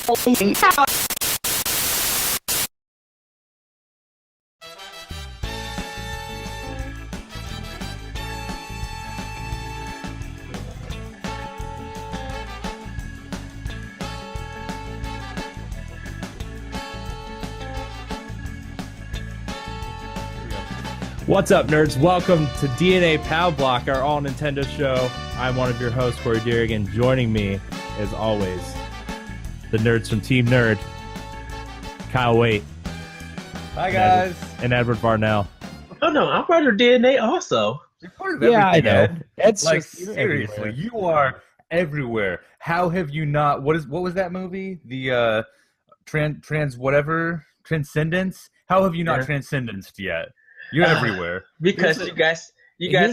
What's up, nerds? Welcome to Nintendo Pow Block, our all Nintendo show. I'm one of your hosts, Corey Dirrig, and joining me, as always, the nerds from Team Nerd, Kyle Waite. Hi, guys. And Edward Varnell. Oh, no, I'm part of DNA also. You're part of everything, I know. Ed. It's like, just seriously, everywhere. you are everywhere. How have you not... What was that movie? The Transcendence? How have you not transcendenced yet? You're everywhere. Because you guys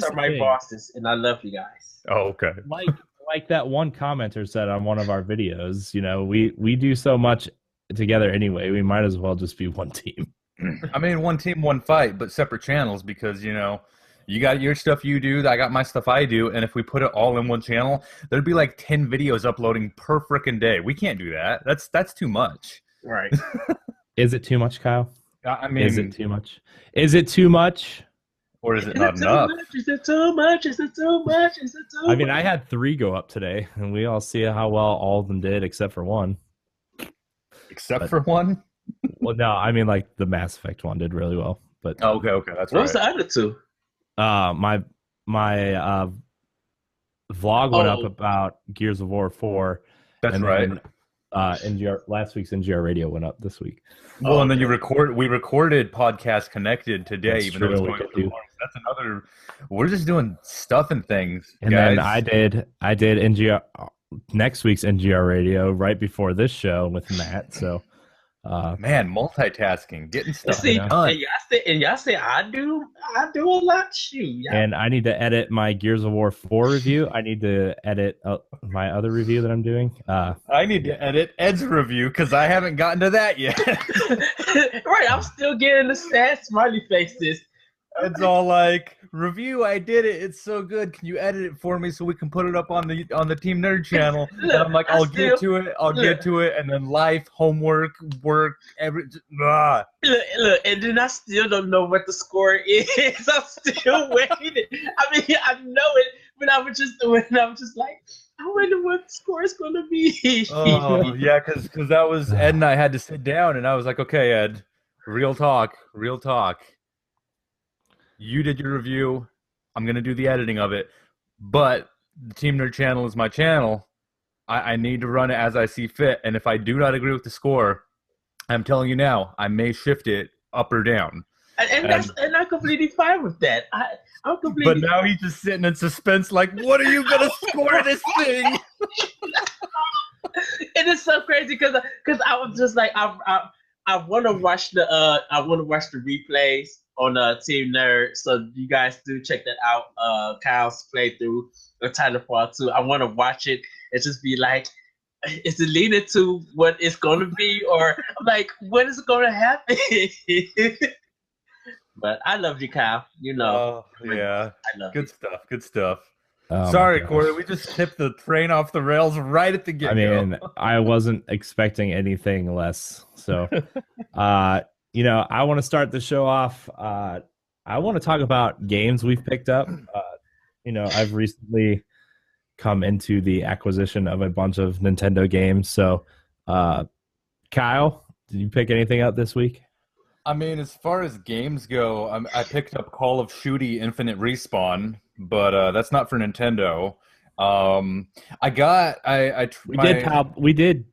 are my thing. bosses, and I love you guys. Oh, okay. Like that one commenter said on one of our videos, you know, we do so much together anyway. We might as well just be one team. I mean, one team, one fight, but separate channels because, you know, you got your stuff you do, I got my stuff I do, and if we put it all in one channel, there'd be like 10 videos uploading per frickin' day. We can't do that. That's too much. Right. Is it too much, Kyle? I mean, is it too much? Is it too much? Or is it not enough? Is it too much? Is it too much? Is it too much? I mean, I had 3 go up today, and we all see how well all of them did, except for one. Except for one? Well, no, I mean, like, the Mass Effect one did really well. But Oh, okay, that's What right. was the other two? my vlog went up about Gears of War 4. That's and right. then, last week's NGR Radio went up this week. Well, and then we recorded Podcast Connected today, That's even though it's true, going we up could in the morning. That's another. We're just doing stuff and things, And guys. then I did NGR next week's NGR Radio right before this show with Matt. So, Man, multitasking, getting stuff See, done. and y'all say I do a lot. Shoot. Y'all- and I need to edit my Gears of War 4 review. I need to edit my other review that I'm doing. I need to edit Ed's review because I haven't gotten to that yet. Right, I'm still getting the sad smiley faces. Ed's all like, "Review, I did it. It's so good. Can you edit it for me so we can put it up on the Team Nerd channel?" And I'm like, "I'll get to it. Get to it." And then life, homework, work, Look, and then I still don't know what the score is. I'm still waiting. I mean, I know it, but I'm just like, I wonder what the score is going to be. Oh, yeah, because that was Ed and I had to sit down, and I was like, "Okay, Ed, real talk. You did your review. I'm going to do the editing of it, but the Team Nerd channel is my channel. I need to run it as I see fit, and if I do not agree with the score, I'm telling you now, I may shift it up or down." And I'm completely fine with that. I'm completely. But now he's just sitting in suspense, like, "What are you going to score this thing?" It is so crazy because I was just like I want to watch the replays on Team Nerd, so you guys do check that out. Kyle's playthrough of Titanfall 2. I want to watch it and just be like, is it leading to what it's going to be, or like what is going to happen? But I love you, Kyle. You know. Oh, yeah. I love Good stuff. Oh, Sorry, my gosh. Corey, we just tipped the train off the rails right at the I get-go. mean, I wasn't expecting anything less. So, you know, I want to start the show off. I want to talk about games we've picked up. You know, I've recently come into the acquisition of a bunch of Nintendo games. So, Kyle, did you pick anything up this week? I mean, as far as games go, I picked up Call of Duty Infinite Respawn, but that's not for Nintendo. We did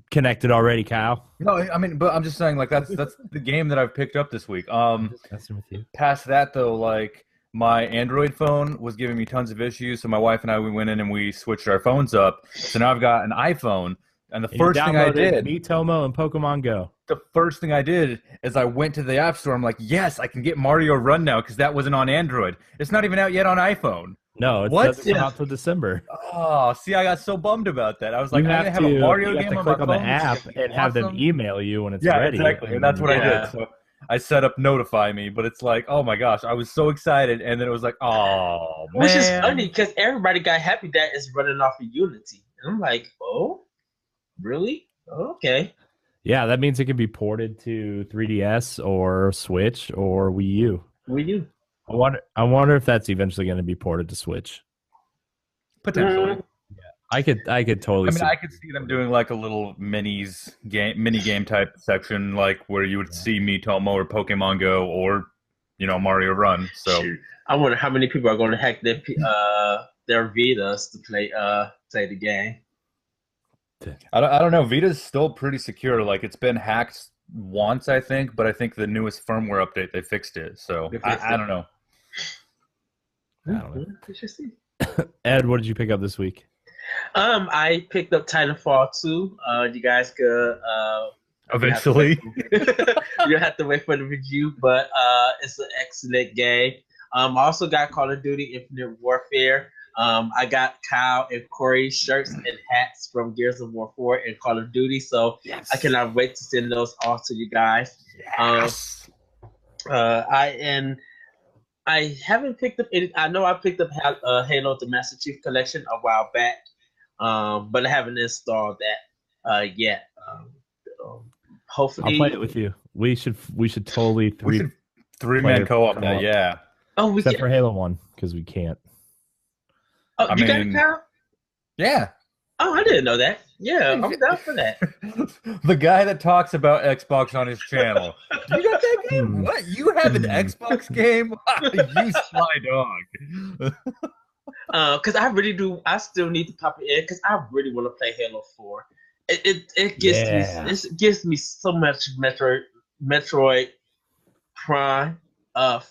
connect it already, Kyle. No, I mean, but I'm just saying, like, that's the game that I've picked up this week. Just messing with you. Past that, though, like, my Android phone was giving me tons of issues, so my wife and I, we went in and we switched our phones up. So now I've got an iPhone, and the first thing I did... Miitomo and Pokemon Go. The first thing I did is I went to the App Store. I'm like, yes, I can get Mario Run now because that wasn't on Android. It's not even out yet on iPhone. No, it What? doesn't come out till December. Oh, see, I got so bummed about that. I was like, You I have have a Mario you have game to on click my on the phone. app It's gonna and be have them awesome. email you when it's Yeah, ready. exactly, and that's what I Yeah. did. So I set up Notify Me, but it's like, oh my gosh, I was so excited, and then it was like, oh man. Which is funny because everybody got happy that it's running off of Unity. And I'm like, oh, really? Okay. Yeah, that means it can be ported to 3DS or Switch or Wii U. Wii U. I wonder if that's eventually going to be ported to Switch. Potentially. I could totally I mean, see. I could see them doing like a little mini game type section, like where you would see Miitomo or Pokemon Go or, Mario Run. So Shoot. I wonder how many people are going to hack their Vitas to play the game. I don't know. Vita's still pretty secure. Like it's been hacked once, I think, but I think the newest firmware update they fixed it. So I don't know. I don't know. We should see. Ed, what did you pick up this week? I picked up Titanfall 2. You guys could Eventually, you have to wait for the review, but it's an excellent game. I also got Call of Duty Infinite Warfare. I got Kyle and Corey shirts and hats from Gears of War 4 and Call of Duty, so yes. I cannot wait to send those off to you guys. Yes. I haven't picked up any. I know I picked up Halo the Master Chief Collection a while back, but I haven't installed that yet. Hopefully, I'll play it with you. We should totally three-man co-op that. Yeah. Oh, except for Halo 1 because we can't. Oh, you got it, Kyle? Yeah. Oh, I didn't know that. Yeah, I'm down for that. The guy that talks about Xbox on his channel. You got that game? What? You have an Xbox game? You sly dog. Because I really do. I still need to pop it in because I really want to play Halo 4. It gives me so much Metroid Prime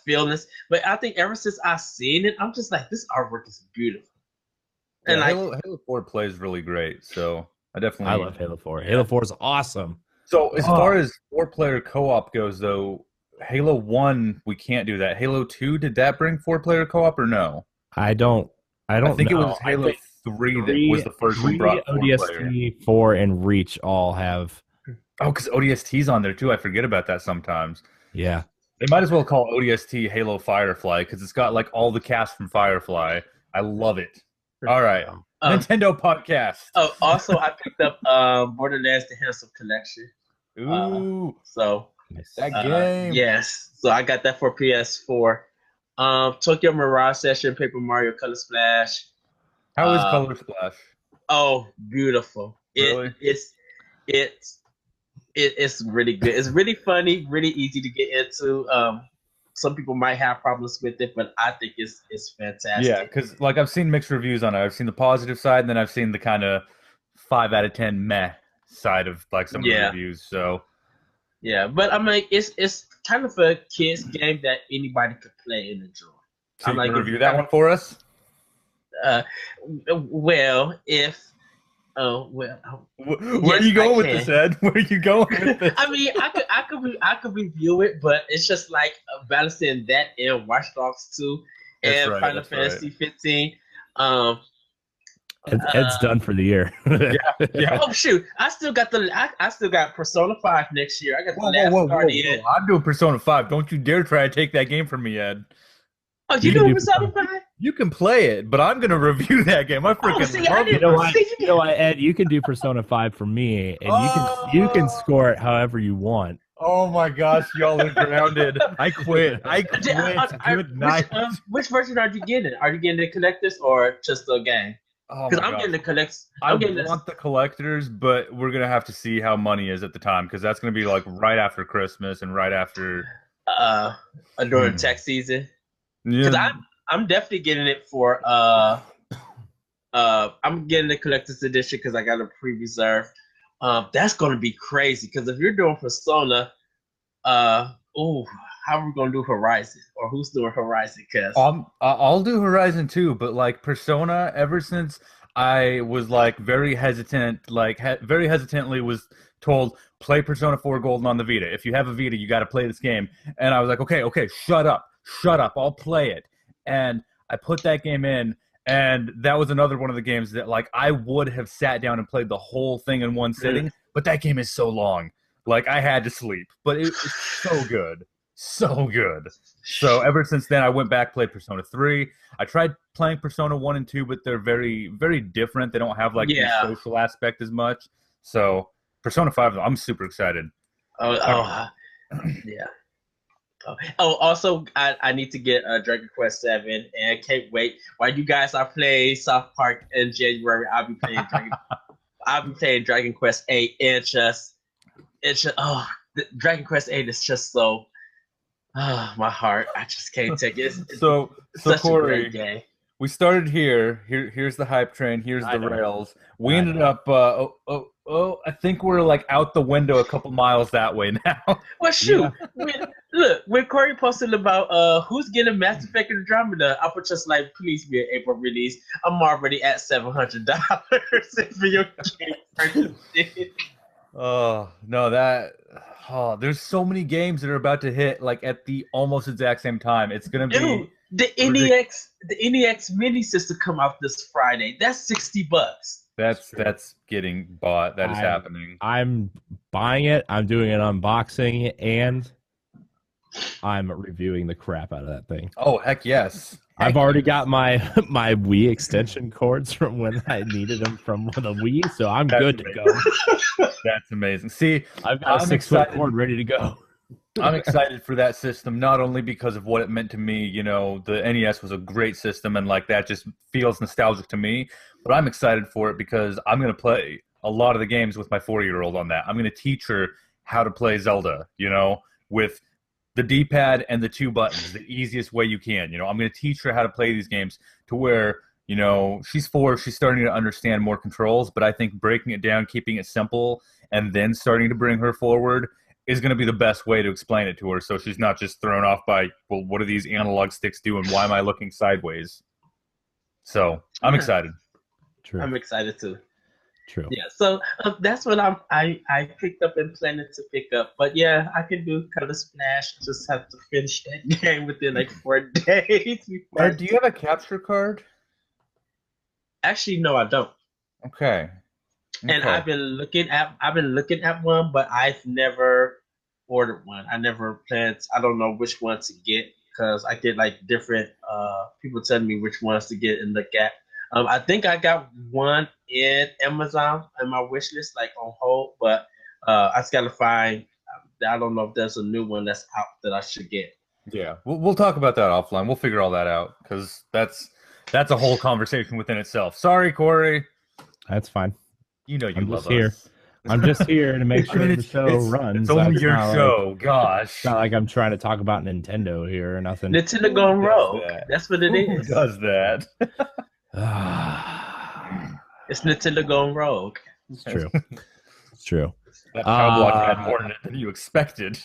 feelings. But I think ever since I've seen it, I'm just like, this artwork is beautiful. And Halo 4 plays really great, so I love Halo 4. Halo 4 is awesome. So as far as 4-player co-op goes, though, Halo 1 we can't do that. Halo 2, did that bring 4-player co-op or no? I think it was Halo 3 that was the first one brought 4-player. ODST, 4, and Reach all have. Oh, because ODST's on there too. I forget about that sometimes. Yeah, they might as well call ODST Halo Firefly because it's got like all the cast from Firefly. I love it. All right, Nintendo podcast. Oh, also I picked up Borderlands: The Handsome Collection. Ooh, so that game. Yes, so I got that for PS4. Tokyo Mirage Session, Paper Mario Color Splash. How is Color Splash? Oh, beautiful! Really? It's really good. It's really funny, really easy to get into. Some people might have problems with it, but I think it's fantastic. Yeah, because like I've seen mixed reviews on it. I've seen the positive side, and then I've seen the kind of 5 out of 10 meh side of like some of the reviews. So yeah, but I mean, it's kind of a kids game that anybody could play and enjoy. So you can review that one for us? Well, if where are you going with this, Ed? Where are you going with this? I mean, I could review it, but it's just like balancing that and Watch Dogs 2 and Final Fantasy 15. Ed's done for the year. yeah. Oh shoot! I still got Persona 5 next year. I got the last Guardian. I'm doing Persona 5. Don't you dare try to take that game from me, Ed. Oh, you doing Persona 5? You can play it, but I'm gonna review that game. I freaking love it. You know what, Ed? You can do Persona 5 for me, and you can score it however you want. Oh my gosh, y'all are grounded. I quit. Good night. Which version are you getting? Are you getting the collectors or just the game? Because I'm getting the collectors. I want the collectors, but we're gonna have to see how money is at the time because that's gonna be like right after Christmas and right after during tax season. Because I'm definitely getting it for I'm getting the collector's edition because I got a pre-reserve. That's gonna be crazy because if you're doing Persona, how are we gonna do Horizon or who's doing Horizon? Cause I'll do Horizon too, but like Persona, ever since I was like very hesitant, very hesitantly was told play Persona 4 Golden on the Vita. If you have a Vita, you got to play this game, and I was like, okay, shut up, I'll play it. And I put that game in, and that was another one of the games that like I would have sat down and played the whole thing in one sitting, but that game is so long. Like I had to sleep, but it's so good. So good. So ever since then, I went back, played Persona 3. I tried playing Persona 1 and 2, but they're very, very different. They don't have like the social aspect as much. So Persona 5, I'm super excited. Yeah. Also, I need to get Dragon Quest 7 and can't wait. While you guys are playing South Park in January, I'll be playing Dragon Quest 8 and Dragon Quest 8 is just so my heart. I just can't take it. It's So such Corey, a great game. we started here's the hype train, here's the rails. We ended up I think we're like out the window a couple miles that way now. Well, shoot. When Corey posted about who's getting Mass Effect Andromeda, I was just like, please be an April release. I'm already at $700 in video game purchases. Oh no, there's so many games that are about to hit like at the almost exact same time. It's gonna be the NEX mini system come out this Friday. That's $60. That's getting bought. That is happening. I'm buying it. I'm doing an unboxing, and I'm reviewing the crap out of that thing. Oh heck yes! I've already got my Wii extension cords from when I needed them from the Wii, so I'm good to go. That's amazing. See, I've got a 6-foot cord ready to go. I'm excited for that system, not only because of what it meant to me. You know, the NES was a great system, and like that just feels nostalgic to me. But I'm excited for it because I'm going to play a lot of the games with my 4-year-old on that. I'm going to teach her how to play Zelda, you know, with the D-pad and the 2 buttons, the easiest way you can. You know, I'm going to teach her how to play these games to where, you know, she's 4, she's starting to understand more controls, but I think breaking it down, keeping it simple, and then starting to bring her forward is going to be the best way to explain it to her, so she's not just thrown off by, well, what do these analog sticks do, and why am I looking sideways? So, I'm excited. True. I'm excited too. True. Yeah, so that's what I picked up and planning to pick up. But yeah, I can do Color Splash. Just have to finish that game within like 4 days. Do you have a capture card? Actually, no, I don't. Okay. And I've been looking at one, but I've never ordered one. I never planned. I don't know which one to get because I get like different people telling me which ones to get and look at. I think I got one in Amazon on my wish list, like on hold, but I just gotta find. I don't know if there's a new one that's out that I should get. Yeah, we'll talk about that offline. We'll figure all that out because that's a whole conversation within itself. Sorry, Corey. That's fine. You know you love here. us. I'm just here to make sure the show runs. It's only your show. Gosh. It's not like I'm trying to talk about Nintendo here or nothing. Nintendo going rogue. That's what it is. Who does that? It's Nintendo going rogue. It's true. It's true. That Pow Block had more in it than you expected.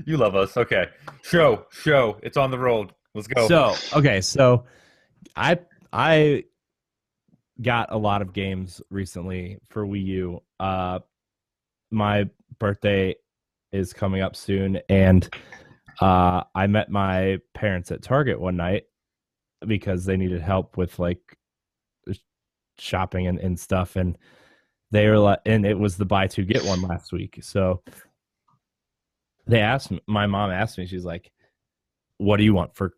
You love us. Okay. Show. It's on the road. Let's go. So I got a lot of games recently for Wii U. My birthday is coming up soon, and I met my parents at Target one night because they needed help with like shopping and stuff, and they were like, and it was the buy two get one last week. So they asked me, my mom asked me, she's like, "What do you want for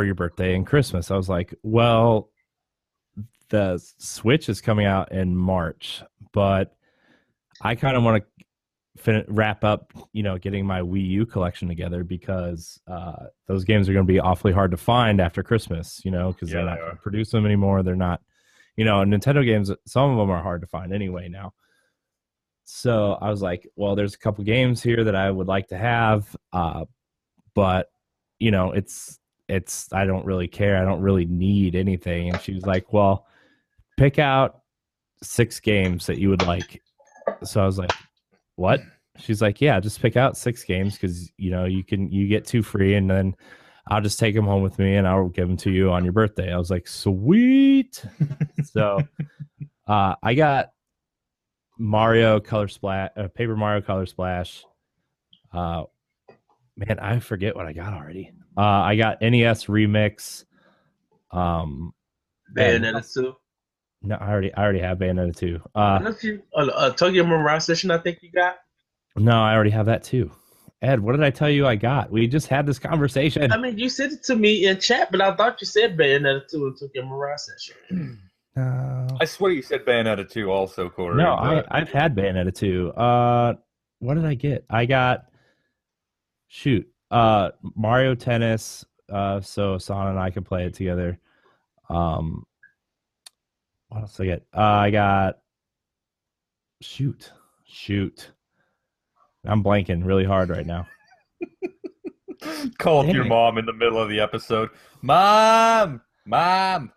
your birthday and Christmas?" I was like, "Well, the Switch is coming out in March, but I kind of want to wrap up, getting my Wii U collection together because those games are going to be awfully hard to find after Christmas, because they're not going to produce them anymore. They're not, Nintendo games, some of them are hard to find anyway now." So I was like, well, there's a couple games here that I would like to have, but, it's I don't really care. I don't really need anything. And she was like, well, pick out 6 games that you would like. So I was like, what? She's like, yeah, just pick out 6 games because, you get 2 free, and then I'll just take them home with me and I'll give them to you on your birthday. I was like, sweet. So I got Mario Color Splash, Paper Mario Color Splash. Man, I forget what I got already. I got NES Remix. Bayonetta 2. No, I already have Bayonetta 2. Tokyo Mirage Session, I think you got. No, I already have that too. Ed, what did I tell you I got? We just had this conversation. I mean, you said it to me in chat, but I thought you said Bayonetta 2 and Tokyo Mirage Session. No, I swear you said Bayonetta 2 also, Corey. no, But I've had Bayonetta 2. What did I get? I got Mario Tennis. So Sana and I could play it together. Um, what else did I get? I got shoot, shoot. I'm blanking really hard right now. call up Dang your it. mom in the middle of the episode. Mom,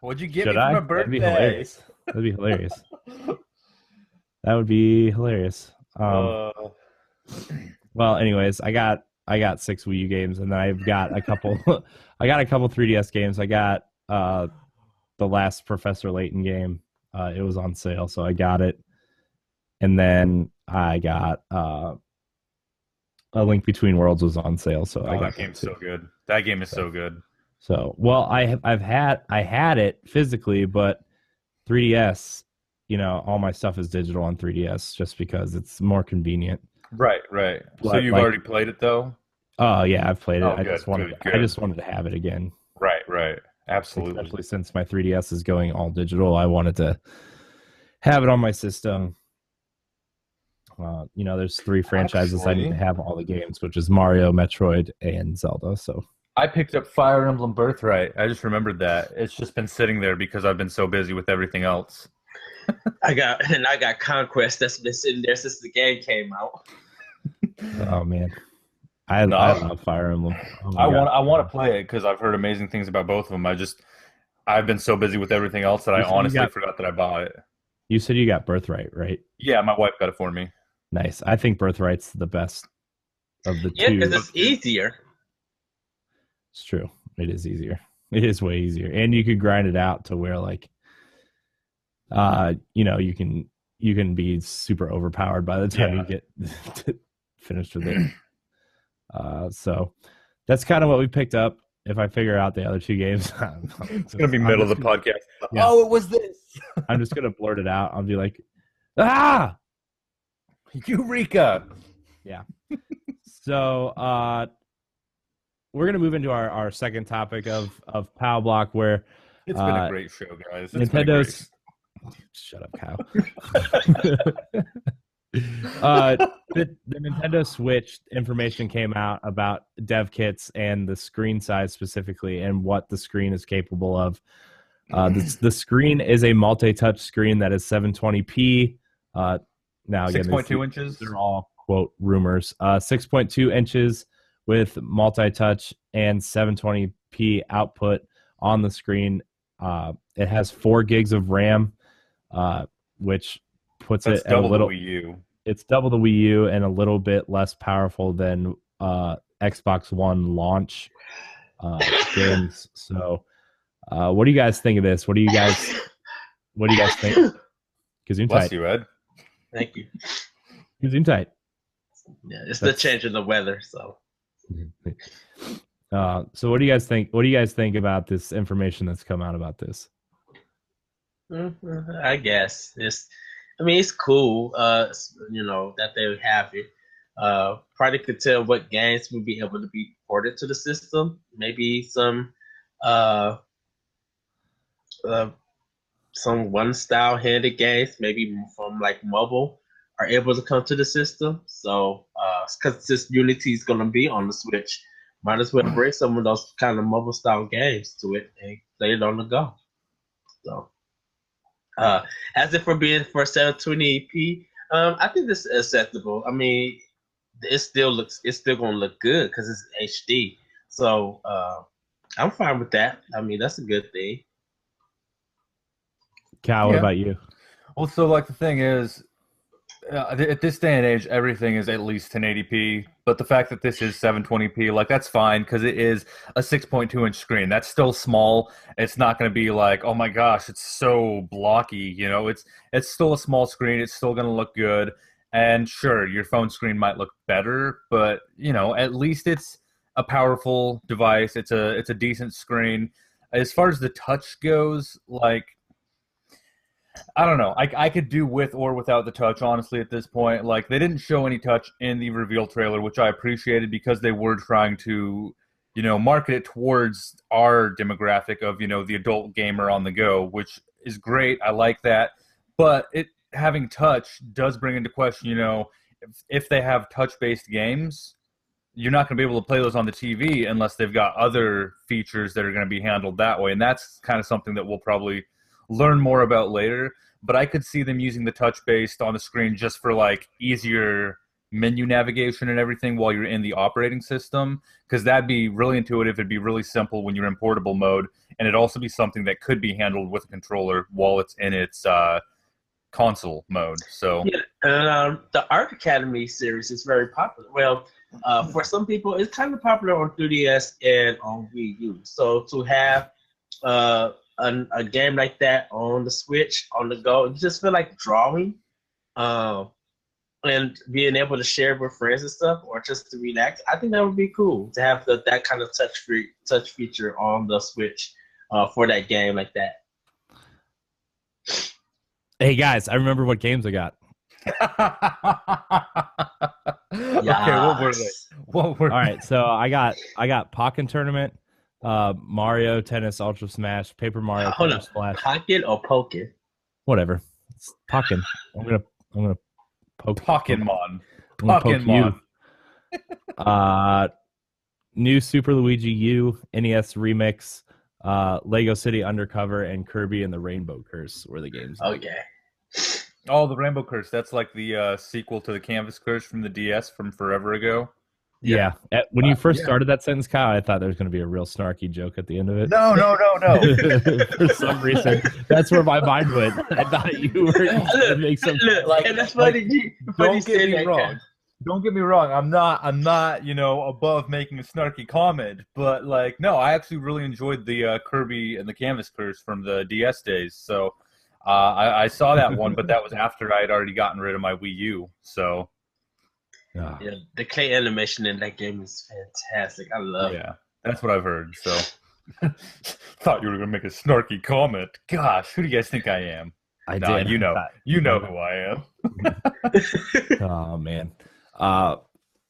what'd you get Should me for I? my That'd be birthday? hilarious. That'd be hilarious. That would be hilarious. Uh, Well, anyways, I got 6 Wii U games, and then I've got a couple. I got a couple 3DS games. I got the last Professor Layton game. It was on sale, so I got it. And then I got A Link Between Worlds was on sale, so I oh, got that game's too. so good. That game is so good. So, well, I had it physically, but 3DS, all my stuff is digital on 3DS just because it's more convenient. Right, right. So But you've like, already played it though? oh yeah, I've played it. Oh, I good, just wanted good, I good. just wanted to have it again. Right, right. Absolutely. Especially since my 3DS is going all digital, I wanted to have it on my system. There's 3 franchises I need to Actually, have all the games, which is Mario, Metroid, and Zelda. So I picked up Fire Emblem Birthright. I just remembered that. It's just been sitting there because I've been so busy with everything else. I got Conquest that's been sitting there since the game came out. oh man, I No, love Fire Emblem. Oh my God. I want to play it because I've heard amazing things about both of them. I've been so busy with everything else that I You said you honestly got forgot that I bought it. you said you got Birthright, right? Yeah, my wife got it for me. Nice. I think Birthright's the best of the Yeah, two. because it's easier. It's true. It is easier. It is way easier, and you could grind it out to where you can be super overpowered by the time you get finished with it. So that's kind of what we picked up. If I figure out the other 2 games, It's gonna be middle of the podcast. Yeah. Oh, it was this. I'm just gonna blurt it out. I'll be like, ah, Eureka! yeah. So we're gonna move into our second topic of Pow Block, where It's been a great show, guys. It's been a Nintendo's. Shut up, Kyle. The Nintendo Switch information came out about dev kits and the screen size specifically, and what the screen is capable of. The screen is a multi-touch screen that is 720p. Now again, 6.2 inches. They're all quote rumors. 6.2 inches with multi-touch and 720p output on the screen. It has 4 gigs of RAM, which puts That's it at a double little. the Wii U. It's double the Wii U and a little bit less powerful than Xbox One launch games. So, what do you guys think of this? What do you guys think? Gesundheit. Bless you, Ed. Thank you. Gesundheit. Yeah, it's the change of the weather, so. So what do you guys think? What do you guys think about this information that's come out about this? I guess it's cool. That they have it. Probably could tell what games will be able to be ported to the system. Maybe some one style handed games, maybe from like mobile, are able to come to the system. So, because this Unity is going to be on the Switch, might as well bring some of those kind of mobile style games to it and play it on the go. So, as if for being for 720p, I think this is acceptable. I mean, it's still going to look good because it's HD. So, I'm fine with that. I mean, that's a good thing. Cal, what about you? Well, so like the thing is, at this day and age, everything is at least 1080p. But the fact that this is 720p, like that's fine because it is a 6.2-inch screen. That's still small. It's not going to be like, oh my gosh, it's so blocky. It's still a small screen. It's still going to look good. And sure, your phone screen might look better, but at least it's a powerful device. It's a decent screen. As far as the touch goes, like, I don't know. I could do with or without the touch, honestly, at this point. Like, they didn't show any touch in the reveal trailer, which I appreciated because they were trying to, market it towards our demographic of, the adult gamer on the go, which is great. I like that. But it having touch does bring into question, if they have touch-based games, you're not going to be able to play those on the TV unless they've got other features that are going to be handled that way. And that's kind of something that we'll probably learn more about later. But I could see them using the touch-based on the screen just for like easier menu navigation and everything while you're in the operating system, because that'd be really intuitive. It'd be really simple when you're in portable mode, and it'd also be something that could be handled with a controller while it's in its console mode. So yeah, and the Art Academy series is very popular. Well, for some people, it's kind of popular on 3DS and on Wii U. So to have a game like that on the Switch, on the go, you just feel like drawing, and being able to share with friends and stuff, or just to relax. I think that would be cool to have that kind of touch feature on the Switch for that game like that. Hey guys, I remember what games I got. Okay, what were they? All right, so I got Pokken Tournament, Mario Tennis Ultra Smash, Paper Mario Color Splash. Pokken or Pokken? Whatever. It's Pokken. I'm gonna poke Pokemon. Pokemon. New Super Luigi U, NES Remix, Lego City Undercover, and Kirby and the Rainbow Curse were the games. Okay. Oh, the Rainbow Curse. That's like the sequel to the Canvas Curse from the DS from forever ago. Yeah. When you first started that sentence, Kyle, I thought there was going to be a real snarky joke at the end of it. No. For some reason, that's where my mind went. I thought you were going to make some like, and that's funny. Don't get me wrong. Don't get me wrong. I'm not, above making a snarky comment, but no, I actually really enjoyed the Kirby and the Canvas Curse from the DS days. So I saw that one, but that was after I had already gotten rid of my Wii U. So. Yeah, the clay animation in that game is fantastic. I love it. Yeah, that's what I've heard. So, thought you were gonna make a snarky comment. Gosh, who do you guys think I am? I did. You know who I am. Oh man.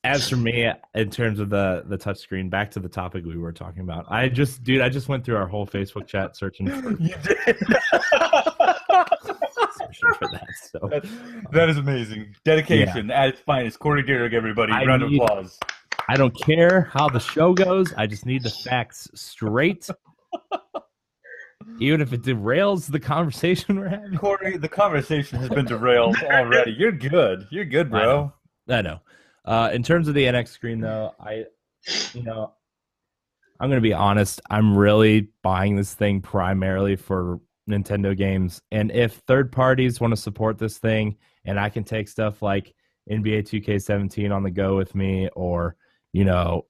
As for me, in terms of the touchscreen, back to the topic we were talking about. I just went through our whole Facebook chat searching for. You did. For that, so that is amazing. Dedication at its finest. Corey Dirrig, everybody. Round of applause. I don't care how the show goes. I just need the facts straight. Even if it derails the conversation we're having. Corey, the conversation has been derailed already. You're good. You're good, bro. I know. In terms of the NX screen, though, I'm going to be honest. I'm really buying this thing primarily for Nintendo games, and if third parties want to support this thing and I can take stuff like NBA 2K17 on the go with me, or in a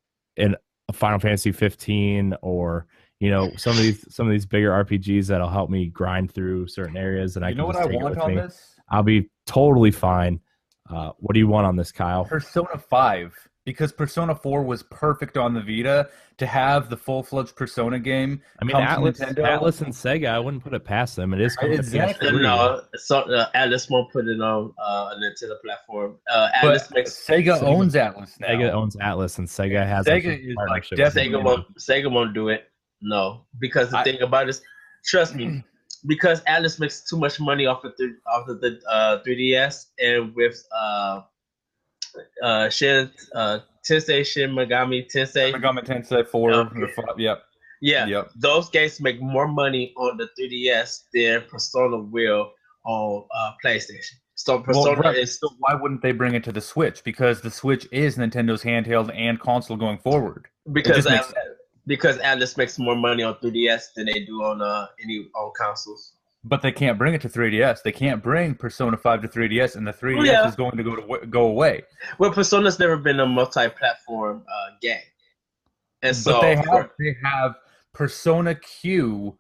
Final Fantasy 15, or some of these bigger RPGs that'll help me grind through certain areas, and I can just take it with me, I'll be totally fine. What do you want on this, Kyle? Persona 5, because Persona 4 was perfect on the Vita. To have the full-fledged Persona game, I mean, Atlas and Sega, I wouldn't put it past them. It is exactly. No, so Atlas won't put it on a Nintendo platform. Sega owns Atlas now. Sega owns Atlas, and Sega has Sega is like Sega won't do it. No, because the thing about it is, trust me, because Atlas makes too much money off of the 3DS, and with Tensei Shin Megami Tensei 4. Yep. Those games make more money on the 3DS than Persona will on PlayStation. So Persona so why wouldn't they bring it to the Switch? Because the Switch is Nintendo's handheld and console going forward. Because Atlas makes more money on 3DS than they do on on consoles. But they can't bring it to 3DS. They can't bring Persona 5 to 3DS, and the 3DS is going to go away. Well, Persona's never been a multi-platform game, and so but they have Persona Q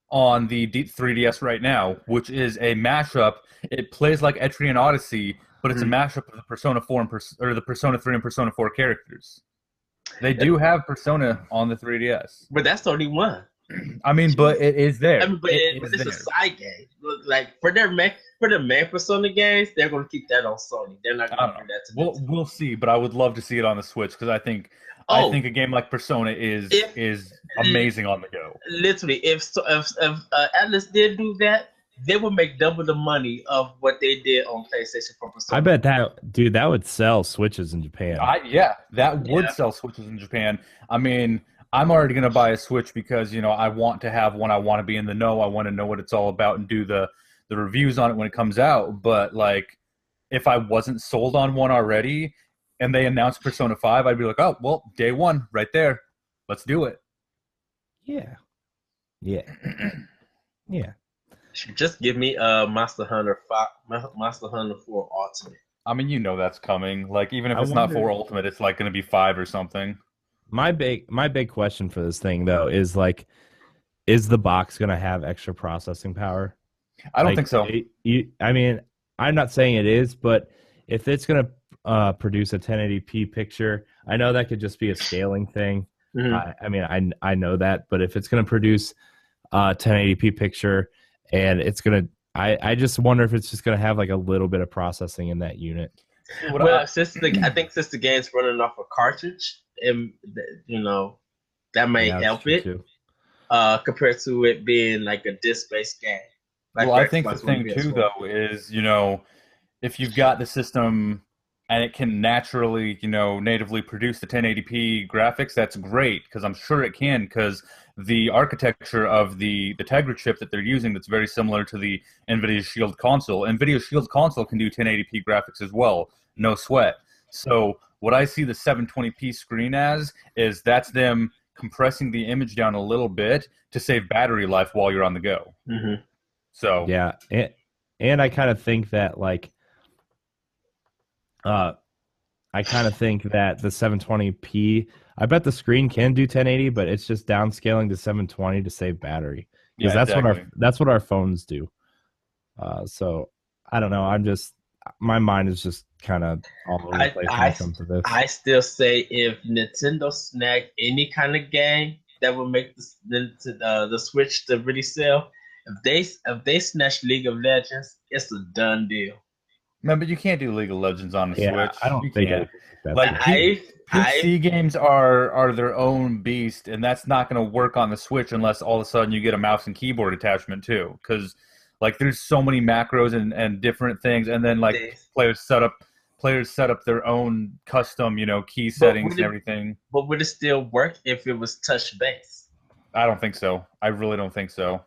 on the 3DS right now, which is a mashup. It plays like Etrian Odyssey, but it's a mashup of the Persona 4 or the Persona 3 and Persona 4 characters. They do have Persona on the 3DS, but that's the only one. I mean, but it is there. I mean, but it's a side game. Like for the main Persona games, they're going to keep that on Sony. They're not going to do that to Nintendo. We'll see, but I would love to see it on the Switch because I think a game like Persona is amazing on the go. Literally, if Atlas did do that, they would make double the money of what they did on PlayStation for Persona. I bet that would sell Switches in Japan. Yeah, that would Yeah. sell Switches in Japan. I mean, I'm already going to buy a Switch because, I want to have one. I want to be in the know. I want to know what it's all about and do the reviews on it when it comes out. But, like, if I wasn't sold on one already and they announced Persona 5, I'd be like, oh, well, day one, right there. Let's do it. Yeah. Yeah. Yeah. Just give me Monster Hunter 5, Monster Hunter 4 Ultimate. I mean, that's coming. Like, even if I it's not wonder- 4 Ultimate, it's like going to be 5 or something. My big question for this thing though is like, is the box gonna have extra processing power? I don't Like, think so. I mean, I'm not saying it is, but if it's gonna produce a 1080p picture, I know that could just be a scaling thing. Mm-hmm. I mean, I know that, but if it's gonna produce a 1080p picture, and it's gonna, I just wonder if it's just gonna have like a little bit of processing in that unit. Well, I think since the game's running off a cartridge, and that may Yeah, that's help true it. too. Compared to it being like a disc-based game. Like Well, I Xbox think the One thing and too, PS4. though, is if you've got the system and it can naturally, natively produce the 1080p graphics, that's great because I'm sure it can because the architecture of the Tegra chip that they're using that's very similar to the NVIDIA Shield console. NVIDIA Shield console can do 1080p graphics as well, no sweat. So what I see the 720p screen as is that's them compressing the image down a little bit to save battery life while you're on the go. Mm-hmm. So Yeah, and I kind of think that like, I kind of think that the 720p, I bet the screen can do 1080, but it's just downscaling to 720 to save battery because that's what our phones do. So I don't know. My mind is just kind of all over the place when it comes to this. I still say if Nintendo snagged any kind of game that would make the Switch to really sell, if they snatch League of Legends, it's a done deal. No, but you can't do League of Legends on the Switch. I don't You think can't. that's Like good. PC games are their own beast, and that's not going to work on the Switch unless all of a sudden you get a mouse and keyboard attachment too. Because like there's so many macros and different things, and then like players set up their own custom key settings and everything. But would it still work if it was touch based? I don't think so. I really don't think so.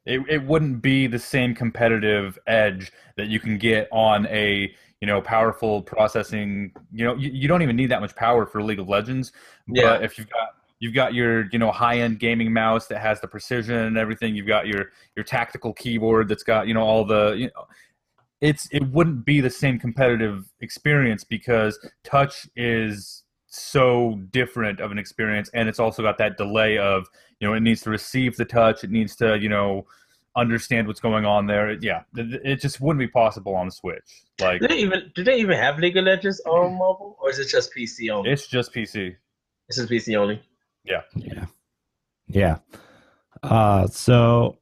It wouldn't be the same competitive edge that you can get on a powerful processing. You don't even need that much power for League of Legends. But if you've got your high end gaming mouse that has the precision and everything, you've got your tactical keyboard that's got all the it wouldn't be the same competitive experience because touch is so different of an experience, and it's also got that delay of it needs to receive the touch, it needs to understand what's going on there. It just wouldn't be possible on the Switch. Like, do they even have League of Legends on mobile, or is it just PC only? It's just PC. It's just PC only. Yeah. So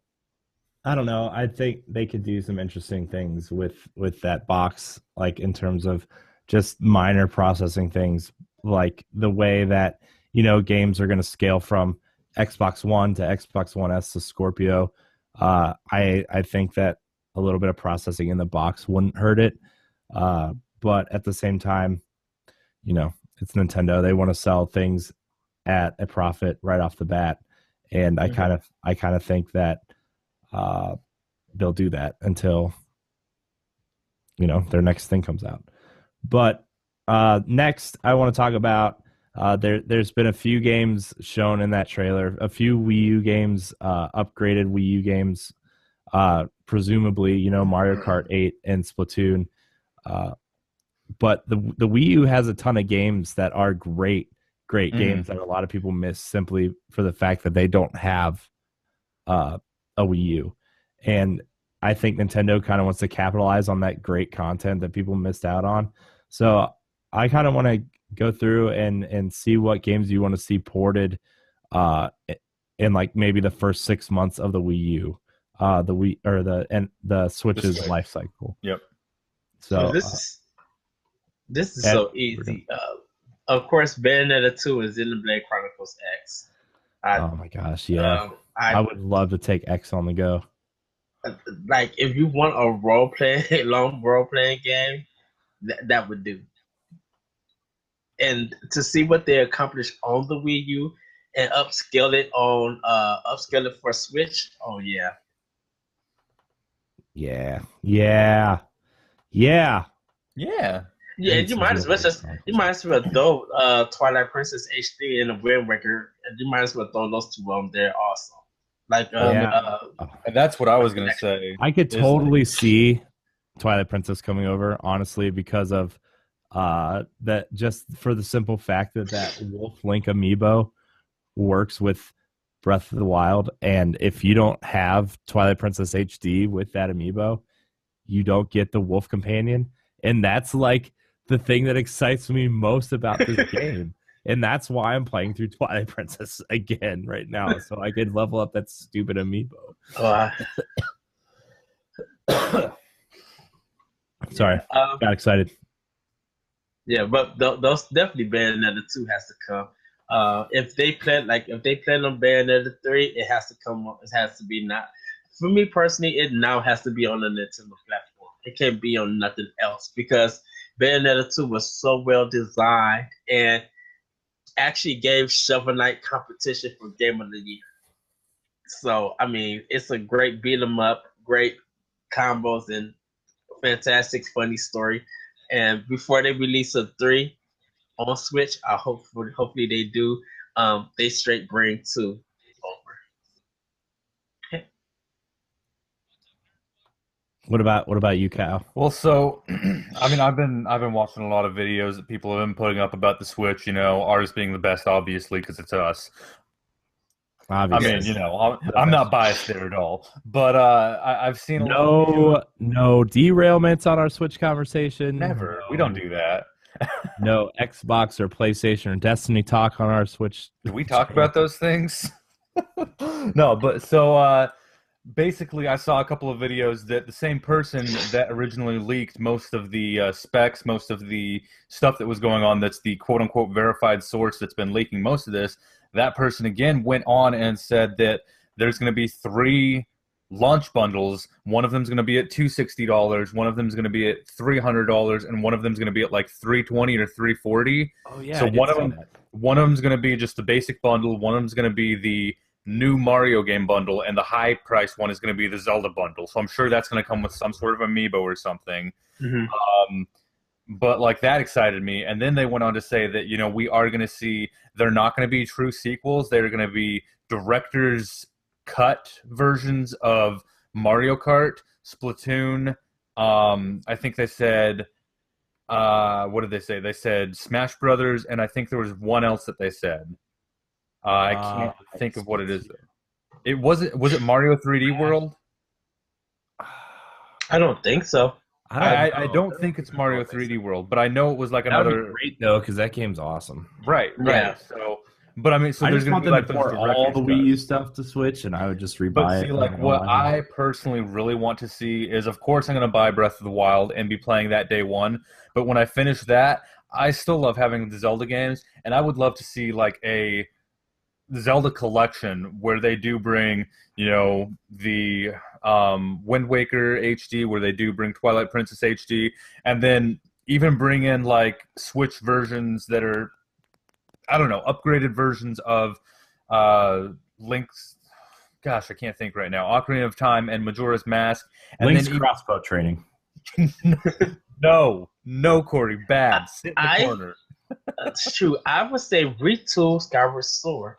I don't know. I think they could do some interesting things with that box, like in terms of just minor processing things, like the way that games are going to scale from Xbox One to Xbox One S to Scorpio. I think that a little bit of processing in the box wouldn't hurt it, but at the same time, it's Nintendo. They want to sell things at a profit right off the bat, and I kind of think that they'll do that until their next thing comes out. But next, I want to talk about there's been a few games shown in that trailer, a few Wii U games, upgraded Wii U games, presumably Mario Kart 8 and Splatoon. But the Wii U has a ton of games that are great games that a lot of people miss simply for the fact that they don't have a Wii U. And I think Nintendo kind of wants to capitalize on that great content that people missed out on. So I kind of want to go through and see what games you want to see ported in like maybe the first 6 months of the Wii U, the Wii or the Switch's life cycle. Yep. So this is so easy. Of course, Bayonetta 2 is in the Blade Chronicles X. Oh my gosh, yeah. I would love to take X on the go. Like if you want a long role playing game, that would do. And to see what they accomplished on the Wii U and upscale it for Switch. Oh yeah. Yeah. Yeah. Yeah. Yeah. Yeah, you might as well throw Twilight Princess HD and the Wind Waker, and you might as well throw those two on there also. Like and that's what I was gonna say. I could totally see Twilight Princess coming over, honestly, because of that, just for the simple fact that Wolf Link amiibo works with Breath of the Wild, and if you don't have Twilight Princess HD with that amiibo, you don't get the Wolf Companion, and that's like the thing that excites me most about this game. And that's why I'm playing through Twilight Princess again right now, so I could level up that stupid amiibo. Sorry, got excited. Yeah, but those definitely Bayonetta 2 has to come. If they plan on Bayonetta 3, it has to come. It has to be not. For me personally, it now has to be on the Nintendo platform. It can't be on nothing else because Bayonetta 2 was so well designed and actually gave Shovel Knight competition for Game of the Year. So, I mean, it's a great beat 'em up, great combos, and fantastic, funny story. And before they release a 3 on Switch, hopefully they do. They straight bring 2 over. Okay. What about you, Kyle? Well, so I mean, I've been watching a lot of videos that people have been putting up about the Switch. You know, ours being the best, obviously, because it's us. Obviously. I mean, you know, I'm not biased there at all. But I've seen no derailments on our Switch conversation. Never. We don't do that. No Xbox or PlayStation or Destiny talk on our Switch. Did we talk about those things? No, but so basically, I saw a couple of videos that the same person that originally leaked most of the specs, most of the stuff that was going on, that's the quote-unquote verified source that's been leaking most of this, that person again went on and said that there's going to be 3 launch bundles. One of them is going to be at $260, one of them is going to be at $300, and one of them is going to be at like $320 or $340. Oh yeah. So one of them is going to be just the basic bundle, one of them is going to be the new Mario game bundle, and the high price one is going to be the Zelda bundle. So I'm sure that's going to come with some sort of amiibo or something. Mm-hmm. But like that excited me. And then they went on to say that, you know, we are going to see, they're not going to be true sequels. They're going to be director's cut versions of Mario Kart, Splatoon. I think they said, what did they say? They said Smash Brothers, and I think there was one else that they said. I can't think of what it is. Was it Mario 3D World? I don't think so. I don't think it's Mario 3D World, but I know it was like another. That would be great though, because that game's awesome. Right. Yeah. So, but I mean, so I there's just going want to be them like to port all the Wii U stuff to Switch, and I would just rebuy but it. See, like what I personally really want to see is, of course, I'm going to buy Breath of the Wild and be playing that day one. But when I finish that, I still love having the Zelda games, and I would love to see like a Zelda collection where they do bring, you know, the Wind Waker HD, where they do bring Twilight Princess HD, and then even bring in like Switch versions that are, I don't know, upgraded versions of Link's. Gosh, I can't think right now. Ocarina of Time and Majora's Mask. And Link's then crossbow training. No, Corey, bad. Sit in the corner. That's true. I would say retool Skyward Sword.